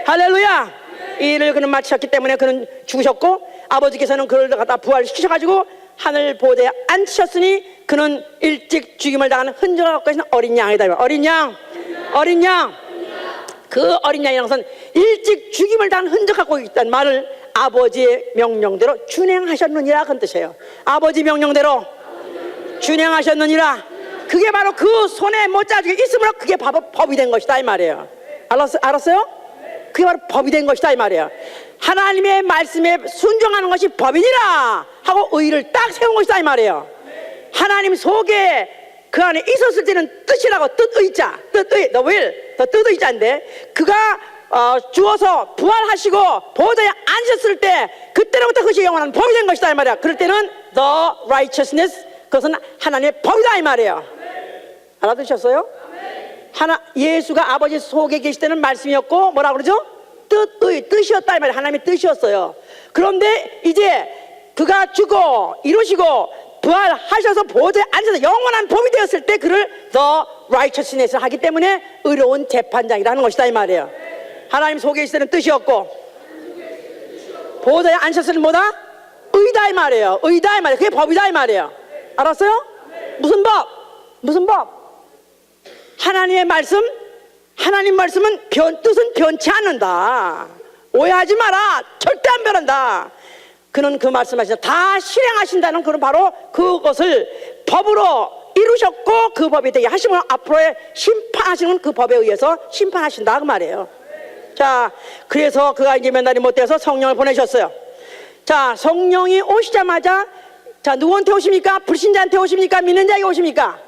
A: 할렐루야. 이 일을 그는 마치셨기 때문에 그는 죽으셨고, 아버지께서는 그를 갖다 부활시키셔가지고 하늘 보좌에 앉히셨으니 그는 일찍 죽임을 당하는 흔적을 갖고 계신 어린 양이다. 어린 양. 그 어린 양이라는 것은 일찍 죽임을 당한 흔적 갖고 있다는 말을 아버지의 명령대로 준행하셨느니라 그런 뜻이에요. 아버지 명령대로 준행하셨느니라. 그게 바로 그 손에 못자국이 있으므로 그게 바로 법이 된 것이다 이 말이에요. 알았어요? 그게 바로 법이 된 것이다 이 말이에요. 하나님의 말씀에 순종하는 것이 법이니라 하고 의를 딱 세운 것이다 이 말이에요. 하나님 속에 그 안에 있었을 때는 뜻이라고, 뜻의자, 뜻의, the will, 뜻의자인데, 그가 주어서 부활하시고 보좌에 앉으셨을 때 그때로부터 그것이 영원한 법이 된 것이다 이 말이야. 그럴 때는 the righteousness, 그것은 하나님의 법이다 이 말이에요. 알아두셨어요? 예수가 아버지 속에 계실 때는 말씀이었고 뭐라 그러죠? 뜻이었다 이 말이에요. 하나님의 뜻이었어요. 그런데 이제 그가 죽어 이루시고 부활하셔서 보좌에 앉아서 영원한 법이 되었을 때 그를 the righteousness 하기 때문에 의로운 재판장이라는 것이다 이 말이에요. 하나님 속에 있을 때는 뜻이었고 보좌에 앉으셨을 때 뭐다? 의다 이 말이에요. 의다 이 말이에요. 그게 법이다 이 말이에요. 알았어요? 무슨 법? 무슨 법? 하나님의 말씀, 하나님 말씀은 뜻은 변치 않는다. 오해하지 마라. 절대 안 변한다. 그는 그 말씀하시다 다 실행하신다는 그런 바로 그것을 법으로 이루셨고 그 법이 되게 하시면 앞으로의 심판하시는 그 법에 의해서 심판하신다 그 말이에요. 자, 그래서 그가 이제 몇 날이 못 돼서 성령을 보내셨어요. 자, 성령이 오시자마자 자, 누구한테 오십니까? 불신자한테 오십니까? 믿는 자에게 오십니까?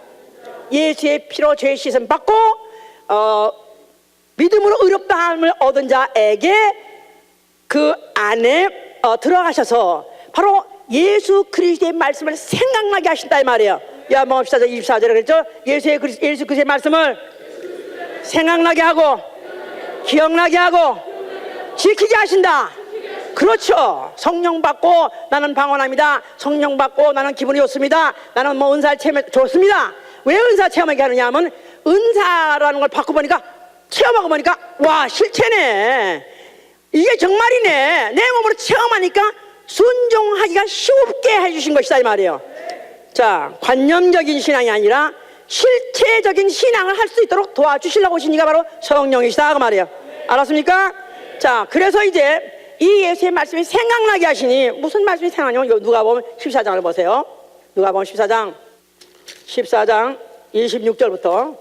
A: 예수의 피로 죄 씻음 받고 믿음으로 의롭다함을 얻은 자에게 그 안에 들어가셔서 바로 예수 그리스도의 말씀을 생각나게 하신다 이 말이에요. 요한복음 14장 24절에 그랬죠. 예수 그리스도의 말씀을 생각나게 하고 기억나게 하고 지키게 하신다. 그렇죠. 성령 받고 나는 방언합니다. 성령 받고 나는 기분이 좋습니다. 나는 뭐 은사 체험 좋습니다. 왜 은사 체험하게 하느냐 하면 은사라는 걸 받고 보니까 체험하고 보니까 와 실체네. 이게 정말이네. 내 몸으로 체험하니까 순종하기가 쉽게 해주신 것이다 이 말이에요. 자, 관념적인 신앙이 아니라 실체적인 신앙을 할 수 있도록 도와주시려고 오신 이가 바로 성령이시다 그 말이에요. 알았습니까? 자, 그래서 이제 이 예수의 말씀이 생각나게 하시니 무슨 말씀이 생각나냐면 누가복음 14장을 보세요. 누가복음 14장 26절부터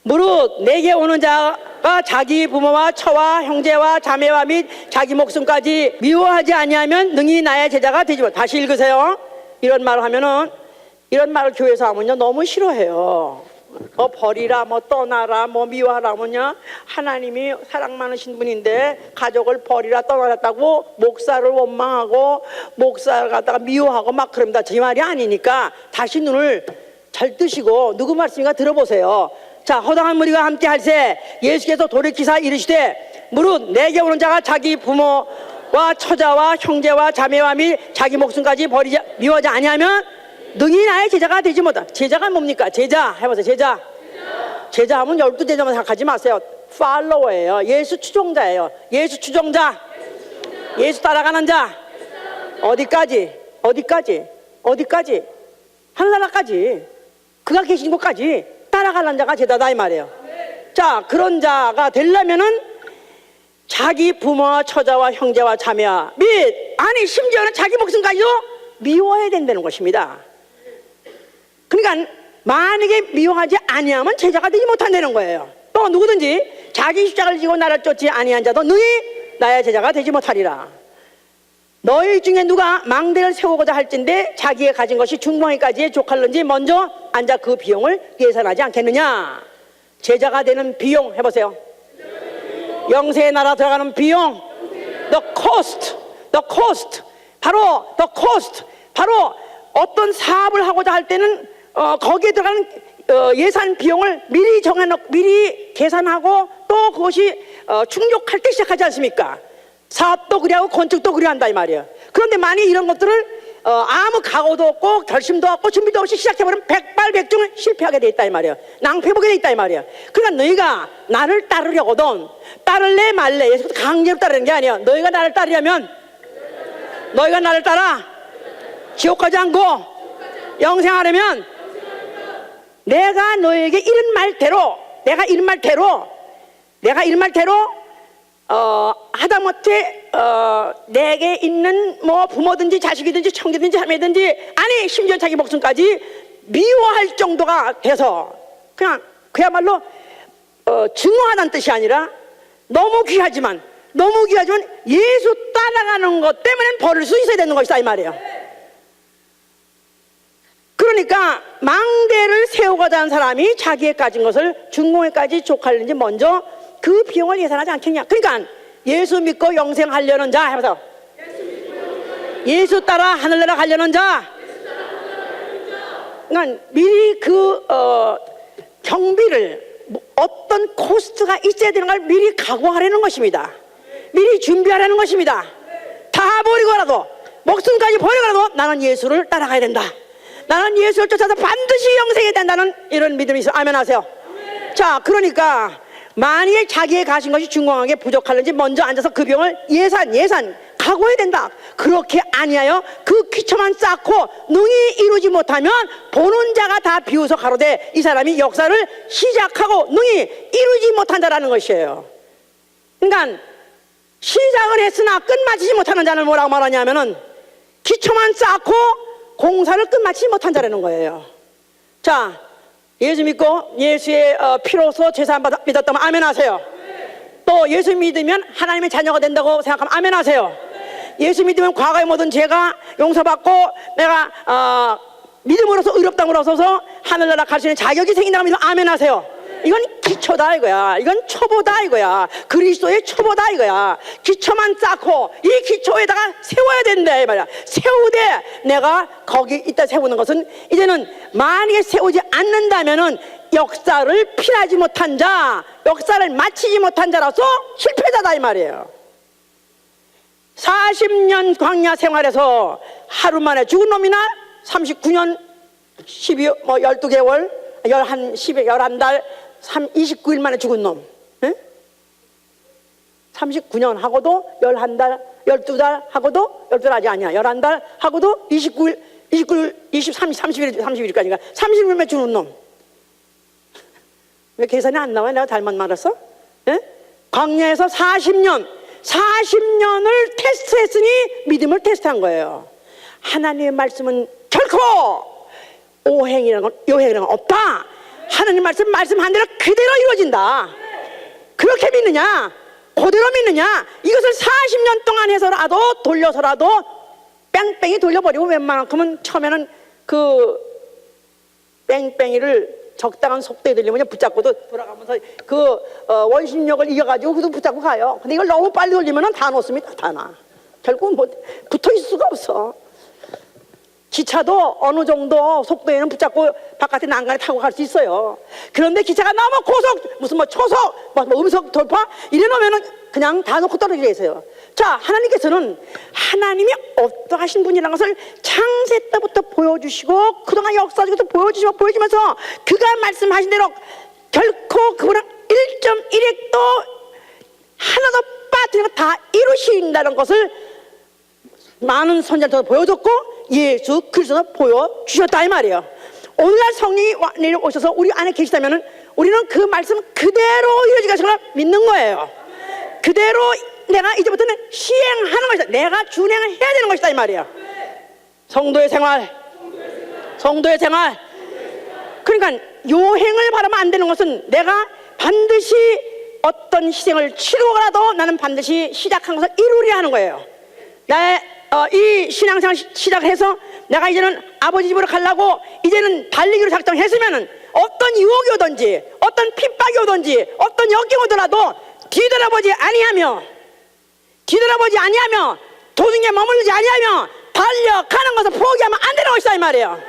A: 무릇 내게 오는 자가 자기 부모와 처와 형제와 자매와 및 자기 목숨까지 미워하지 아니하면 능히 나의 제자가 되지 못. 다시 읽으세요. 이런 말을 하면은 이런 말을 교회에서 하면요 너무 싫어해요. 버리라 떠나라 미워하라 하면요 하나님이 사랑 많으신 분인데 가족을 버리라 떠나랐다고 목사를 원망하고 목사를 갖다가 미워하고 막 그럽니다. 제 말이 아니니까 다시 눈을 잘 뜨시고 누구 말씀인가 들어보세요. 자, 허당한 무리가 함께 할세 예수께서 돌이키사 이르시되 무릇 내게 오는 자가 자기 부모와 처자와 형제와 자매와 및 자기 목숨까지 미워하지 아니하면 능히 나의 제자가 되지 못하. 제자가 뭡니까? 제자 해보세요. 제자 하면 12제자만 생각하지 마세요. 팔로워예요. 예수 추종자예요. 예수 추종자. 예수 따라가는 자. 어디까지? 하늘나라까지. 그가 계신 곳까지 따라가는 자가 제자다 이 말이에요. 자, 그런 자가 되려면은 자기 부모와 처자와 형제와 자매와 및 아니 심지어는 자기 목숨까지도 미워해야 된다는 것입니다. 그러니까 만약에 미워하지 아니하면 제자가 되지 못한다는 거예요. 또 누구든지 자기 십자가를 지고 나를 쫓지 아니한 자도 능히 나의 제자가 되지 못하리라. 너희 중에 누가 망대를 세우고자 할진대 자기의 가진 것이 중공에까지에 족할는지 먼저 앉아 그 비용을 계산하지 않겠느냐. 제자가 되는 비용 해보세요. 영세의 나라 들어가는 비용, the cost. 바로 the cost. 바로 어떤 사업을 하고자 할 때는 거기에 들어가는 예산 비용을 미리 정해놓고 미리 계산하고 또 그것이 충족할 때 시작하지 않습니까? 사업도 그리하고 건축도 그리한다 이 말이에요. 그런데 만약 이런 것들을 아무 각오도 없고 결심도 없고 준비도 없이 시작해버리면 백발백중 실패하게 돼 있다 이 말이에요. 낭패보게 돼 있다 이 말이에요. 그러니까 너희가 나를 따르려거든 따를래 말래 예수 강제로 따르는 게 아니에요. 너희가 나를 따르려면 너희가 나를 따라 지옥 가지 않고 영생하려면 내가 너에게 이런 말대로 하다못해 내게 있는 뭐 부모든지 자식이든지 청지든지 자매든지 아니 심지어 자기 목숨까지 미워할 정도가 돼서 그냥 그야말로 증오하다는 뜻이 아니라 너무 귀하지만 예수 따라가는 것 때문에 버릴 수 있어야 되는 것이다 이 말이에요. 그러니까 망대를 세우고자 하는 사람이 자기의 가진 것을 중공에까지 족하는지 먼저 그 비용을 예산하지 않겠냐. 그러니까 예수 믿고 영생하려는 자 해서 예수 따라 하늘나라 가려는 자. 그러니까 미리 그 경비를 어떤 코스트가 있어야 되는 걸 미리 각오하려는 것입니다. 미리 준비하라는 것입니다. 다 버리고라도 목숨까지 버리고라도 나는 예수를 따라가야 된다. 나는 예수를 쫓아서 반드시 영생해야 된다는 이런 믿음이 있어. 아멘 하세요. 자, 그러니까 만약에 자기의 가진 것이 중공하게 부족하는지 먼저 앉아서 그 비용을 예산 하고야 된다. 그렇게 아니하여 그 기초만 쌓고 능히 이루지 못하면 보는 자가 다 비웃어 가로되 이 사람이 역사를 시작하고 능히 이루지 못한다라는 것이에요. 그러니까 시작을 했으나 끝마치지 못하는 자는 뭐라고 말하냐면은 기초만 쌓고 공사를 끝마치지 못한 자라는 거예요. 자, 예수 믿고 예수의 피로서 죄사함 믿었다면 아멘 하세요. 또 예수 믿으면 하나님의 자녀가 된다고 생각하면 아멘 하세요. 예수 믿으면 과거의 모든 죄가 용서받고 내가 믿음으로써 의롭다므로서 하늘나라 갈 수 있는 자격이 생긴다고 믿으면 아멘 하세요. 이건 기초다 이거야. 이건 초보다 이거야. 그리스도의 초보다 이거야. 기초만 쌓고 이 기초에다가 세워야 된다 이 말이야. 세우되 내가 거기 있다 세우는 것은 이제는 만약에 세우지 않는다면은 역사를 필하지 못한 자, 역사를 마치지 못한 자라서 실패자다 이 말이에요. 40년 광야 생활에서 하루 만에 죽은 놈이나 39년 12개월 11달 29일 만에 죽은 놈, 에? 39년 하고도 11달 12달 하고도 12달 아직 아니야. 11달 하고도 29일 30일까지가 30일 만에 죽은 놈. 왜 계산이 안 나와? 내가 잘못 말했어? 에? 광야에서 40년을 테스트했으니 믿음을 테스트한 거예요. 하나님의 말씀은 결코 오행이라는 건 요행이라는 건 없다. 하나님 말씀한 대로 그대로 이루어진다. 그렇게 믿느냐? 그대로 믿느냐? 이것을 40년 동안 해서라도 돌려서라도 뺑뺑이 돌려버리고 웬만큼은 처음에는 그 뺑뺑이를 적당한 속도에 들리면 붙잡고도 돌아가면서 그 원심력을 이겨가지고 그도 붙잡고 가요. 근데 이걸 너무 빨리 돌리면 다 놓습니다. 다 나. 결국은 뭐 붙어 있을 수가 없어. 기차도 어느 정도 속도에는 붙잡고 바깥에 난간에 타고 갈 수 있어요. 그런데 기차가 너무 고속, 무슨 뭐 초속, 뭐 음속 돌파 이래 놓으면은 그냥 다 놓고 떨어지게 있어요. 자, 하나님께서는 하나님이 어떠하신 분이라는 것을 창세 때부터 보여주시고 그동안 역사 중에서 보여주면서 그가 말씀하신 대로 결코 그분은 1.1핵도 하나도 빠뜨리고 다 이루신다는 것을 많은 선지자들도 보여줬고 예수 그리스도도 보여주셨다 이 말이에요. 오늘날 성령이 내려오셔서 우리 안에 계시다면 우리는 그 말씀 그대로 이루어질 것을 믿는 거예요. 그대로 내가 이제부터는 시행하는 것이다. 내가 준행을 해야 되는 것이다 이 말이에요. 성도의 생활. 그러니까 요행을 바라면 안 되는 것은 내가 반드시 어떤 희생을 치르고라도 나는 반드시 시작한 것을 이루려 하는 거예요. 나의 이 신앙생활 시작해서 내가 이제는 아버지 집으로 가려고 이제는 달리기로 작정했으면은 어떤 유혹이 오든지 어떤 핍박이 오든지 어떤 역경이 오더라도 뒤돌아보지 아니하며 도중에 머무르지 아니하며 달려가는 것을 포기하면 안 되는 것이다 이 말이에요.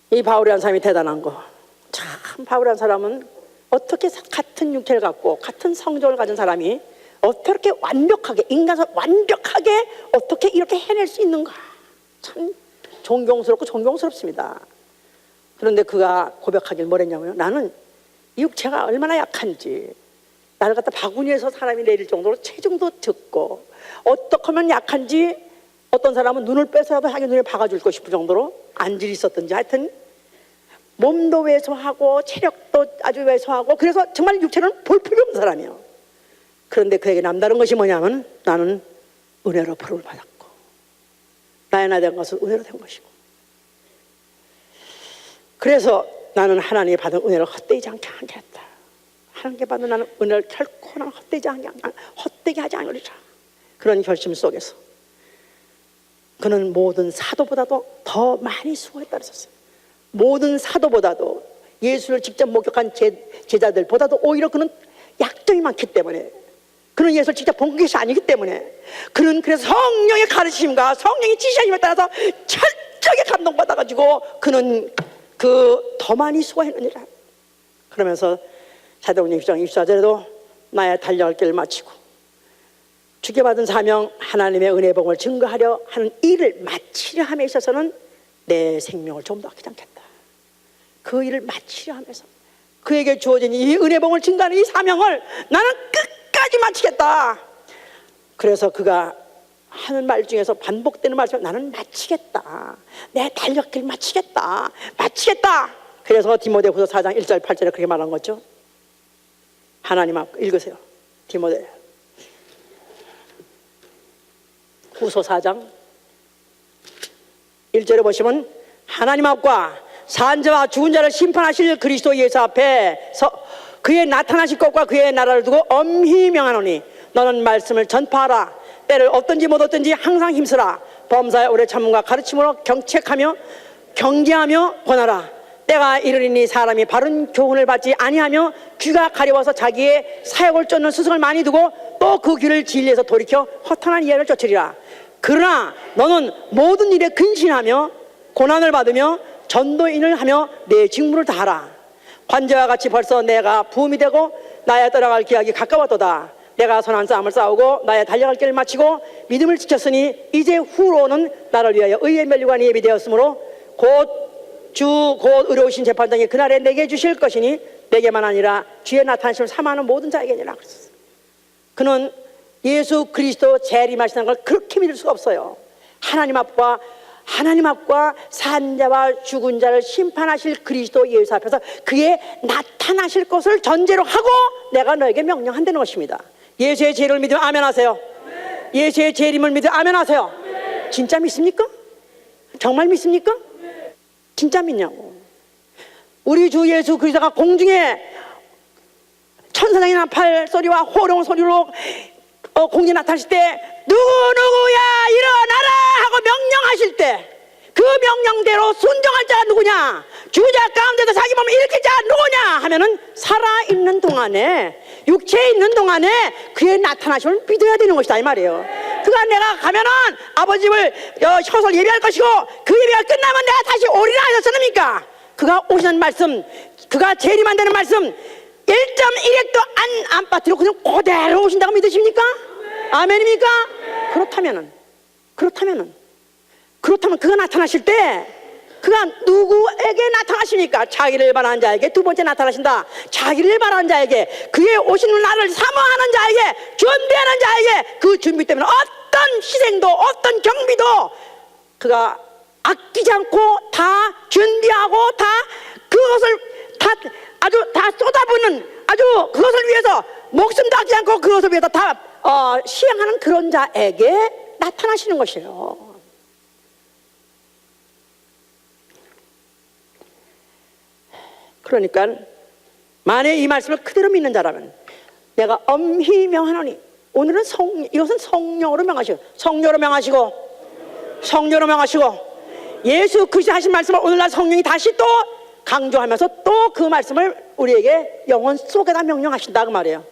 A: 이 바울이라는 사람이 대단한 거. 참 바울이라는 사람은 어떻게 같은 육체를 갖고 같은 성적을 가진 사람이 어떻게 완벽하게 인간서 완벽하게 어떻게 이렇게 해낼 수 있는가. 참 존경스럽고 존경스럽습니다. 그런데 그가 고백하길 뭐랬냐면요, 나는 이 육체가 얼마나 약한지, 나를 갖다 바구니에서 사람이 내릴 정도로 체중도 적고 어떻게 하면 약한지, 어떤 사람은 눈을 빼서라도 자기 눈에 박아줄 거 싶을 정도로 안질이 있었던지, 하여튼 몸도 왜소하고 체력도 아주 왜소하고, 그래서 정말 육체는 볼 필요 없는 사람이에요. 그런데 그에게 남다른 것이 뭐냐면 나는 은혜로 부름을 받았고 나의 나 된 것은 은혜로 된 것이고, 그래서 나는 하나님이 받은 은혜를 헛되지 않게 하겠다. 하나님께 받은 나는 은혜를 결코 나는 헛되게 하지 않으리라. 그런 결심 속에서 그는 모든 사도보다도 더 많이 수고했다 그랬었어요. 모든 사도보다도, 예수를 직접 목격한 제자들보다도 오히려 그는 약점이 많기 때문에, 그는 예수를 직접 본 것이 아니기 때문에, 그는 그래서 성령의 가르침과 성령의 지시하심에 따라서 철저하게 감동받아가지고 그는 더 많이 수고했느니라. 그러면서 사도행전 1장 24절에도 나의 달려갈 길을 마치고 주께 받은 사명, 하나님의 은혜 복음을 증거하려 하는 일을 마치려 함에 있어서는 내 생명을 좀 더 아끼지 않겠다. 그 일을 마치려 하면서 그에게 주어진 이 은혜 복음을 증거하는 이 사명을 나는 끝까지 마치겠다. 그래서 그가 하는 말 중에서 반복되는 말씀, 나는 마치겠다. 내 달려길 마치겠다. 마치겠다. 그래서 디모데후서 4장 1절 8절에 그렇게 말한 거죠. 하나님 앞 읽으세요. 디모데 후서 4장 1절에 보시면 하나님 앞과 산 자와 죽은 자를 심판하실 그리스도 예수 앞에서 그의 나타나실 것과 그의 나라를 두고 엄히 명하노니 너는 말씀을 전파하라. 때를 얻든지 못 얻든지 항상 힘쓰라. 범사의 오래 참음과 가르침으로 경책하며 경계하며 권하라. 때가 이르리니 사람이 바른 교훈을 받지 아니하며 귀가 가려워서 자기의 사역을 쫓는 스승을 많이 두고 또 그 귀를 진리에서 돌이켜 허탄한 이야기를 쫓으리라. 그러나 너는 모든 일에 근신하며 고난을 받으며 전도인을 하며 내 직무를 다하라. 관제와 같이 벌써 내가 부음이 되고 나의 떠나갈 기약이 가까웠도다. 내가 선한 싸움을 싸우고 나의 달려갈 길을 마치고 믿음을 지켰으니 이제 후로는 나를 위하여 의의 면류관이 예비되었으므로 곧 의로우신 재판장이 그날에 내게 주실 것이니 내게만 아니라 주의 나타나심을 사모하는 모든 자에게니라 그랬어요. 그는 예수 그리스도 재림하시는 걸 그렇게 믿을 수가 없어요. 하나님 앞과 산자와 죽은 자를 심판하실 그리스도 예수 앞에서 그의 나타나실 것을 전제로 하고 내가 너에게 명령한다는 것입니다. 예수의 재림을 믿으면 아멘 하세요. 예수의 재림을 믿으면 아멘 하세요. 진짜 믿습니까? 정말 믿습니까? 진짜 믿냐고. 우리 주 예수 그리스도가 공중에 천사장의 나팔 소리와 호령 소리로 공중에 나타나실 때 누구야 일어나라 하고 명령하실 때 그 명령대로 순종할 자가 누구냐, 주자 가운데서 자기 몸을 일으킬 자가 누구냐 하면은 살아있는 동안에, 육체에 있는 동안에 그의 나타나심을 믿어야 되는 것이다 이 말이에요. 그가 내가 가면은 아버지를 효소를 예비할 것이고 그 예비가 끝나면 내가 다시 오리라 하셨습니까? 그가 오시는 말씀, 그가 재림한다는 말씀 1.1핵도 안 빠뜨리고 그냥 그대로 오신다고 믿으십니까? 아멘입니까? 그렇다면 그가 나타나실 때 그가 누구에게 나타나십니까? 자기를 바라는 자에게 두 번째 나타나신다. 자기를 바라는 자에게, 그의 오시는 날을 사모하는 자에게, 준비하는 자에게 그 준비 때문에 어떤 희생도 어떤 경비도 그가 아끼지 않고 다 준비하고 다 그것을 다 쏟아붓는, 아주 그것을 위해서 목숨도 아끼지 않고 그것을 위해서 다 시행하는 그런 자에게 나타나시는 것이에요. 그러니까 만약에 이 말씀을 그대로 믿는 자라면 내가 엄히 명하노니, 오늘은 이것은 성령으로 명하시고 예수 그리스도 하신 말씀을 오늘날 성령이 다시 또 강조하면서 또 그 말씀을 우리에게 영혼 속에다 명령하신다 그 말이에요.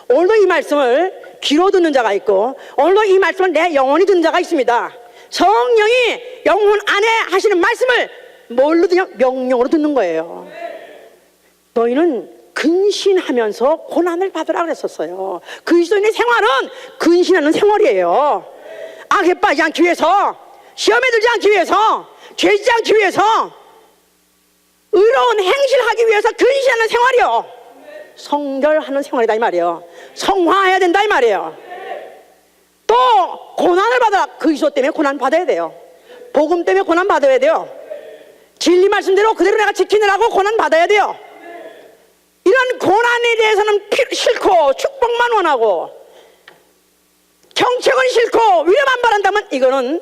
A: 오늘도 이 말씀을 귀로 듣는 자가 있고 오늘도 이 말씀을 내 영혼이 듣는 자가 있습니다. 성령이 영혼 안에 하시는 말씀을 뭘로 듣냐? 명령으로 듣는 거예요. 너희는 근신하면서 고난을 받으라 그랬었어요. 그리스도인의 생활은 근신하는 생활이에요. 악에 빠지지 않기 위해서, 시험에 들지 않기 위해서, 죄 짓지 않기 위해서, 의로운 행실을 하기 위해서 근신하는 생활이요. 성결하는 생활이다 이 말이에요. 성화해야 된다 이 말이에요. 또 고난을 받아라. 그리스도 때문에 고난 받아야 돼요. 복음 때문에 고난 받아야 돼요. 진리 말씀대로 그대로 내가 지키느라고 고난 받아야 돼요. 이런 고난에 대해서는 싫고 축복만 원하고 경책은 싫고 위로만 바란다면 이거는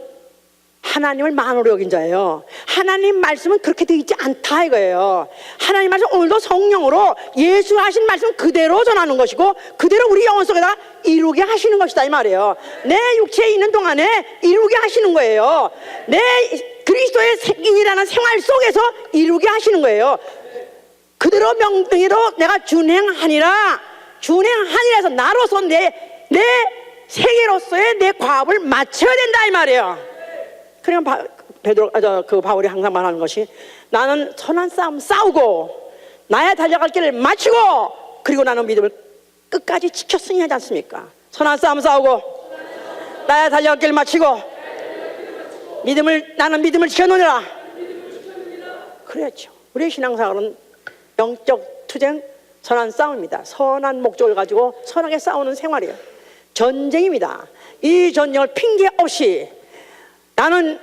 A: 하나님을 만으로 여긴 자예요. 하나님 말씀은 그렇게 되어 있지 않다 이거예요. 하나님 말씀 오늘도 성령으로 예수 하신 말씀 그대로 전하는 것이고 그대로 우리 영혼 속에다 이루게 하시는 것이다 이 말이에요. 내 육체에 있는 동안에 이루게 하시는 거예요. 내 그리스도의 생인이라는 생활 속에서 이루게 하시는 거예요. 그대로 명령대로 내가 준행하니라 해서 나로서 내 세계로서의 내 과업을 마쳐야 된다 이 말이에요. 그러면 바울이 항상 말하는 것이, 나는 선한 싸움 싸우고 나의 달려갈 길을 마치고 그리고 나는 믿음을 끝까지 지켰으니 하지 않습니까? 선한 싸움 싸우고 나의 달려갈 길을 마치고 나는 믿음을 지켜놓으라. 그렇죠. 우리의 신앙생활은 영적 투쟁, 선한 싸움입니다. 선한 목적을 가지고 선하게 싸우는 생활이에요. 전쟁입니다. 이 전쟁을 핑계 없이 나는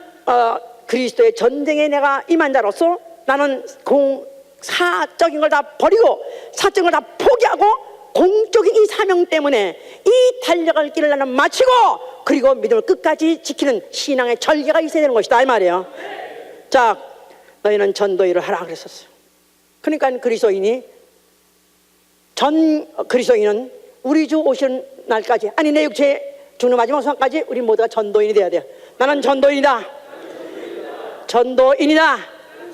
A: 그리스도의 전쟁에 내가 임한 자로서 나는 사적인 걸 다 버리고 사적인 걸 다 포기하고 공적인 이 사명 때문에 이 달려갈 길을 나는 마치고 그리고 믿음을 끝까지 지키는 신앙의 전개가 있어야 되는 것이다 이 말이에요. 자, 너희는 전도일을 하라 그랬었어요. 그러니까 그리스도인은 우리 주 오시는 날까지, 아니 내 육체 죽는 마지막 순간까지 우리 모두가 전도인이 돼야 돼요. 나는 전도인이다. 전도인이다.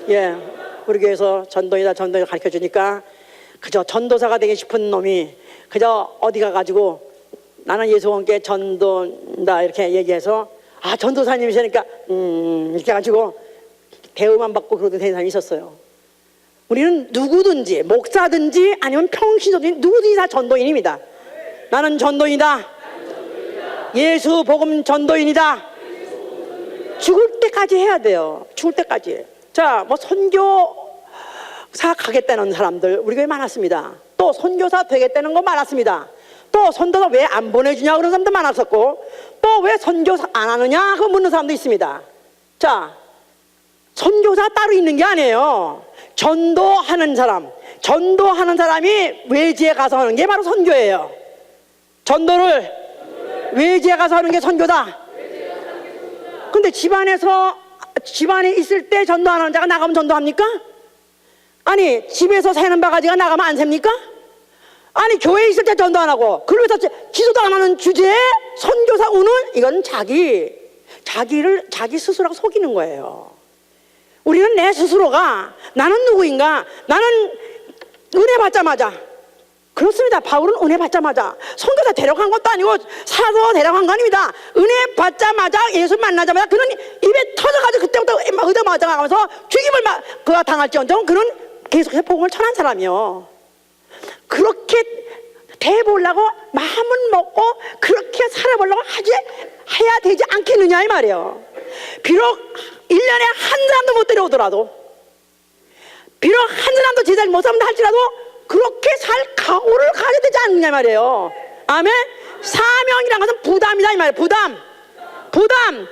A: 예, 우리 교회에서 전도인이다 가르쳐 주니까 그저 전도사가 되고 싶은 놈이 그저 어디 가가지고 나는 예수님께 전도다 이렇게 얘기해서 전도사님이시니까 이렇게 해가지고 대우만 받고 그러던 사람이 있었어요. 우리는 누구든지 목사든지 아니면 평신도든지 누구든지 다 전도인입니다. 나는 전도인이다. 예수 복음 전도인이다. 죽을 때까지 해야 돼요. 죽을 때까지. 자, 뭐 선교사 가겠다는 사람들 우리 교회에 많았습니다. 또 선교사 되겠다는 거 많았습니다. 또 선교사 왜 안 보내주냐 그런 사람도 많았었고, 또 왜 선교사 안 하느냐 그 묻는 사람도 있습니다. 자, 선교사 따로 있는 게 아니에요. 전도하는 사람이 외지에 가서 하는 게 바로 선교예요. 전도를 외지에 가서 하는 게 선교다. 근데 집안에 있을 때 전도하는 자가 나가면 전도합니까? 아니 집에서 새는 바가지가 나가면 안 셉니까? 아니 교회에 있을 때 전도 안 하고 그러면서 기도도 안 하는 주제에 선교사 우는, 이건 자기 스스로가 속이는 거예요. 우리는 내 스스로가 나는 누구인가, 나는 은혜 받자마자, 그렇습니다. 바울은 은혜 받자마자 선교사 데려간 것도 아니고 사도 데려간 거 아닙니다. 은혜 받자마자 예수 만나자마자 그는 입에 터져가지고 그때부터 얻어맞아가면서 죽임을 그가 당할지언정 그는 계속해서 복음을 전한 사람이요. 그렇게 대보려고 마음은 먹고 그렇게 살아보려고 해야 되지 않겠느냐 이 말이에요. 비록 1년에 한 사람도 못 데려오더라도, 비록 한 사람도 제자를 못 삼는다 할지라도 그렇게 살 각오를 가져야 되지 않느냐 말이에요. 아멘. 사명이라는 것은 부담이다 이 말이에요. 부담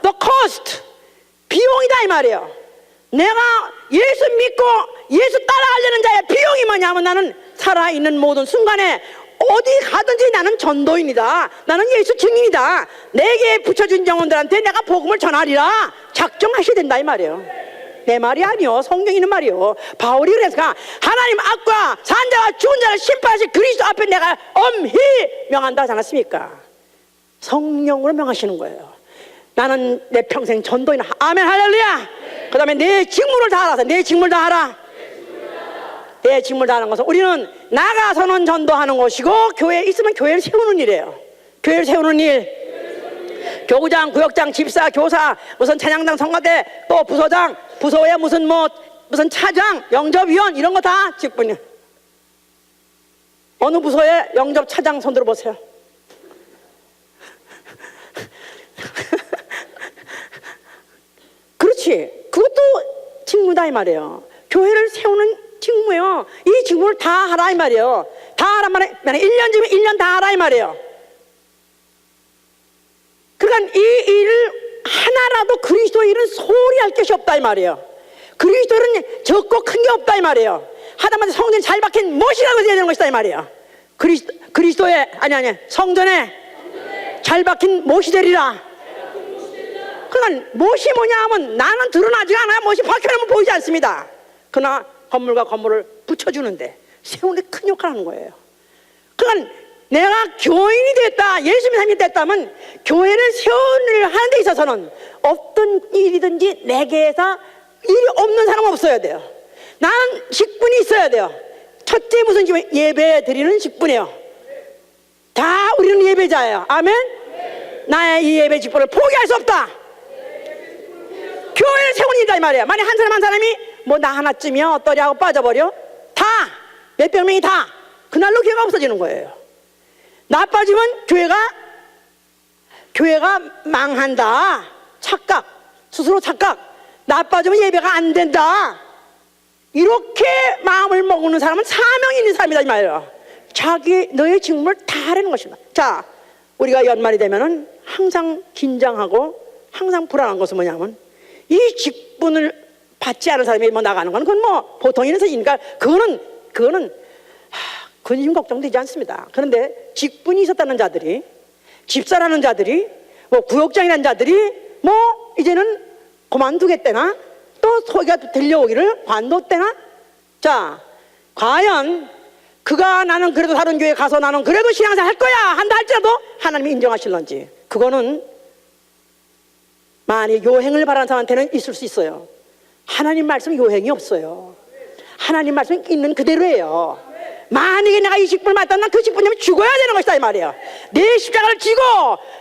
A: the cost, 비용이다 이 말이에요. 내가 예수 믿고 예수 따라가려는 자의 비용이 뭐냐면 나는 살아있는 모든 순간에 어디 가든지 나는 전도인이다. 나는 예수 증인이다. 내게 붙여준 영혼들한테 내가 복음을 전하리라 작정하셔야 된다 이 말이에요. 내 말이 아니요, 성경이 있는 말이요. 바울이 그랬으니까 하나님 앞과 산자와 죽은 자를 심판하실 그리스도 앞에 내가 엄히 명한다 하지 않았습니까? 성령으로 명하시는 거예요. 나는 내 평생 전도인. 아멘 할렐루야. 그 다음에 내 직무를 다 알아서 내 직무를 다 하라. 내 직무를 다 하는 것은 우리는 나가서는 전도하는 것이고 교회에 있으면 교회를 세우는 일이에요. 교회를 세우는 일. 교구장, 구역장, 집사, 교사, 무슨 찬양당, 성가대, 또 부서장, 부서에 무슨 차장, 영접위원 이런 거 다 직분이에요. 어느 부서에 영접 차장 손 들어보세요. 그렇지. 그것도 직무다 이 말이에요. 교회를 세우는 직무예요. 이 직무를 다 하라 이 말이에요. 다 하란 말에 1년쯤에 1년 다 하라 이 말이에요. 그러니까 이 일을 하나라도 그리스도 일은 소홀히 할 것이 없다 이 말이에요. 그리스도 일은 적고 큰 게 없다 이 말이에요. 하다못해 성전에 잘 박힌 못이라고 해야 되는 것이다 이 말이에요. 그리스도의 성전에 잘 박힌 못이 되리라. 그러니까 못이 뭐냐 하면 나는 드러나지 않아야 못이 박혀나면 보이지 않습니다. 그러나 건물과 건물을 붙여주는데 세우는 데 큰 역할을 하는 거예요. 그러니까 내가 교인이 됐다, 예수님의 삶이 됐다면 교회를 세우는 하는 데 있어서는 어떤 일이든지 내게서 일이 없는 사람은 없어야 돼요. 나는 직분이 있어야 돼요. 첫째 무슨 직분? 예배 드리는 직분이에요. 다 우리는 예배자예요. 아멘? 나의 이 예배 직분을 포기할 수 없다. 교회를 세우는 일이다 이 말이야. 만약 한 사람이 뭐 나 하나쯤이야 어떠랴 하고 빠져버려? 다 몇백 명이 다 그날로 교회가 없어지는 거예요. 나 빠지면 교회가 망한다. 착각, 스스로 착각. 나 빠지면 예배가 안 된다. 이렇게 마음을 먹는 사람은 사명이 있는 사람이다 이 말이에요. 자기 너의 직무를 다 하려는 것입니다. 자, 우리가 연말이 되면은 항상 긴장하고 항상 불안한 것은 뭐냐면 이 직분을 받지 않은 사람이 뭐 나가는 건 그건 뭐 보통 있는 사실이니까 그거는 근심 걱정되지 않습니다. 그런데 직분이 있었다는 자들이, 집사라는 자들이, 뭐 구역장이라는 자들이 뭐 이제는 그만두겠대나 또 소리가 들려오기를 관뒀대나. 자, 과연 그가 나는 그래도 다른 교회 가서 나는 그래도 신앙생활 할 거야 한다 할지라도 하나님이 인정하실런지, 그거는 만약 요행을 바라는 사람한테는 있을 수 있어요. 하나님 말씀 요행이 없어요. 하나님 말씀 있는 그대로예요. 만약에 내가 이 직분을 맡았나 그 직분이면 죽어야 되는 것이다 이 말이에요. 내 십자가를 지고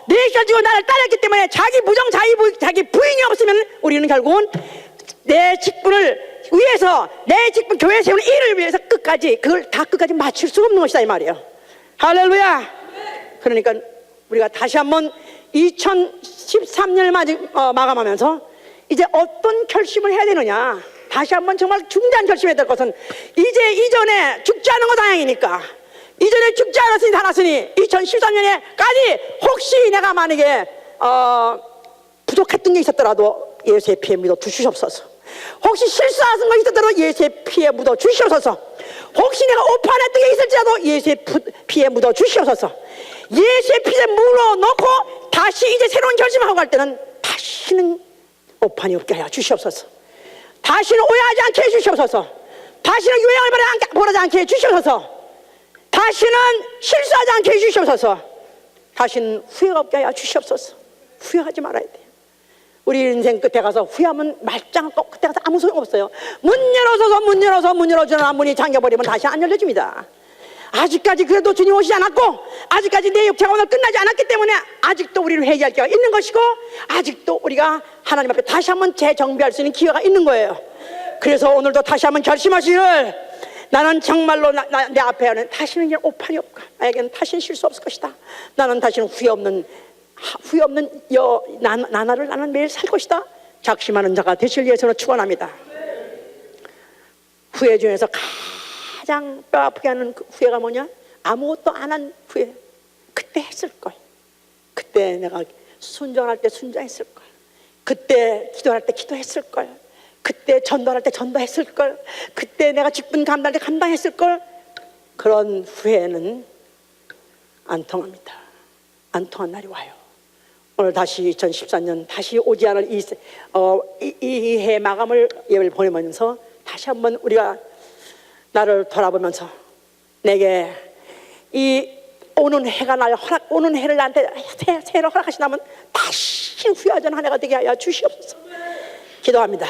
A: 나를 따랐기 때문에 자기 부정 자기 부인이 없으면 우리는 결국은 내 직분을 위해서, 내 직분 교회 세우는 일을 위해서 그걸 다 끝까지 마칠 수 없는 것이다 이 말이에요. 할렐루야. 그러니까 우리가 다시 한번 2013년을 마감하면서 이제 어떤 결심을 해야 되느냐, 다시 한번 정말 중대한 결심해야 될 것은 이전에 죽지 않은 거 다행이니까, 이전에 죽지 않았으니 살았으니 2013년에까지 혹시 내가 만약에 부족했던 게 있었더라도 예수의 피에 묻어 주시옵소서. 혹시 실수하는 거 있었더라도 예수의 피에 묻어 주시옵소서. 혹시 내가 오판했던 게 있을지라도 예수의 피에 묻어 주시옵소서. 예수의 피에 물어놓고 다시 이제 새로운 결심하고 갈 때는 다시는 오판이 없게 하여 주시옵소서. 다시는 오해하지 않게 해주시옵소서. 다시는 유행을 바라지 않게 해주시옵소서. 다시는 실수하지 않게 해주시옵소서. 다시는 후회가 없게 하여 주시옵소서. 후회하지 말아야 돼요. 우리 인생 끝에 가서 후회하면 말짱 끝에 가서 아무 소용없어요. 문 열어주는 문이 잠겨버리면 다시 안 열려집니다. 아직까지 그래도 주님 오시지 않았고, 아직까지 내 육체가 오늘 끝나지 않았기 때문에 아직도 우리를 회개할 기회가 있는 것이고, 아직도 우리가 하나님 앞에 다시 한번 재정비할 수 있는 기회가 있는 거예요. 그래서 오늘도 다시 한번 결심하시기를, 나는 정말로 내 앞에는 다시는 이제 오판이 없고 나에게는 다시는 실수 없을 것이다. 나는 다시는 후회 없는 나날을 나는 매일 살 것이다. 작심하는 자가 되실 위해서는 축원합니다. 후회 중에서 가장 뼈 아프게 하는 그 후회가 뭐냐? 아무것도 안 한 후회. 그때 했을걸. 그때 내가 순종할 때 순종했을걸. 그때 기도할 때 기도했을걸. 그때 전도할 때 전도했을걸. 그때 내가 직분 감당할 때 감당했을걸. 그런 후회는 안 통합니다. 안 통한 날이 와요. 오늘 다시 2014년 다시 오지 않을 이 해 마감을 예배를 보내면서 다시 한번 우리가 나를 돌아보면서 내게 이 오는 해를 나한테 새로 허락하신다면 다시 후회하지 않은 한 해가 되게 하여 주시옵소서. 기도합니다.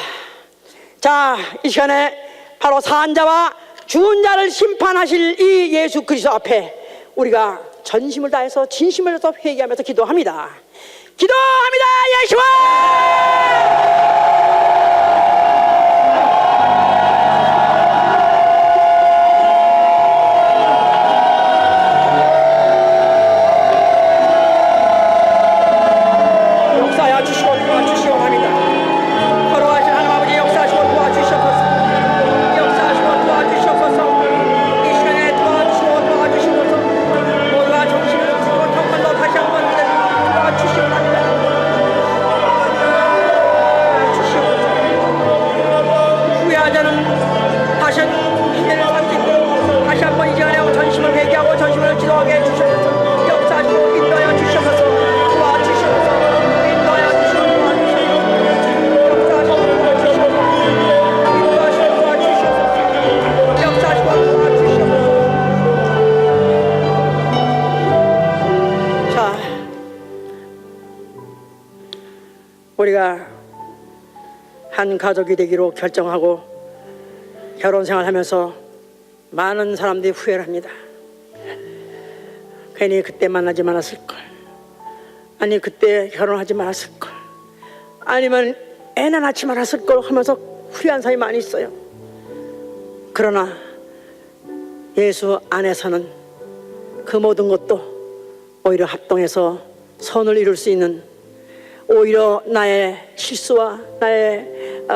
A: 자, 이 시간에 바로 산 자와 죽은 자를 심판하실 이 예수 그리스도 앞에 우리가 전심을 다해서 진심을 다해서 회개하면서 기도합니다. 기도합니다. 예수와 우리가 한 가족이 되기로 결정하고 결혼 생활하면서 많은 사람들이 후회를 합니다. 괜히 그때 만나지 말았을걸, 아니 그때 결혼하지 말았을걸, 아니면 애나 낳지 말았을걸 하면서 후회한 사람이 많이 있어요. 그러나 예수 안에서는 그 모든 것도 오히려 합동해서 선을 이룰 수 있는, 오히려 나의 실수와 나의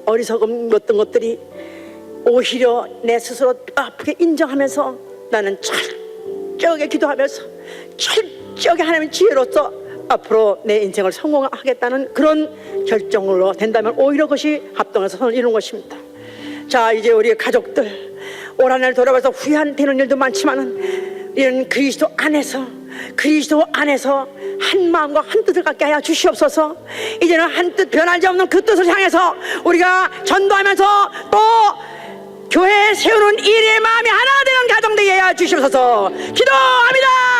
A: 어리석음 어떤 것들이 오히려 내 스스로 아프게 인정하면서 나는 철저하게 기도하면서 철저하게 하나님의 지혜로서 앞으로 내 인생을 성공하겠다는 그런 결정으로 된다면 오히려 그것이 합당해서 선을 이루는 것입니다. 자, 이제 우리 가족들 올 한 해 돌아봐서 후회되는 일도 많지만은 이런 그리스도 안에서 한 마음과 한 뜻을 갖게 하여 주시옵소서. 이제는 한 뜻 변하지 없는 그 뜻을 향해서 우리가 전도하면서 또 교회에 세우는 일의 마음이 하나 되는 가정 되게 하여 주시옵소서. 기도합니다.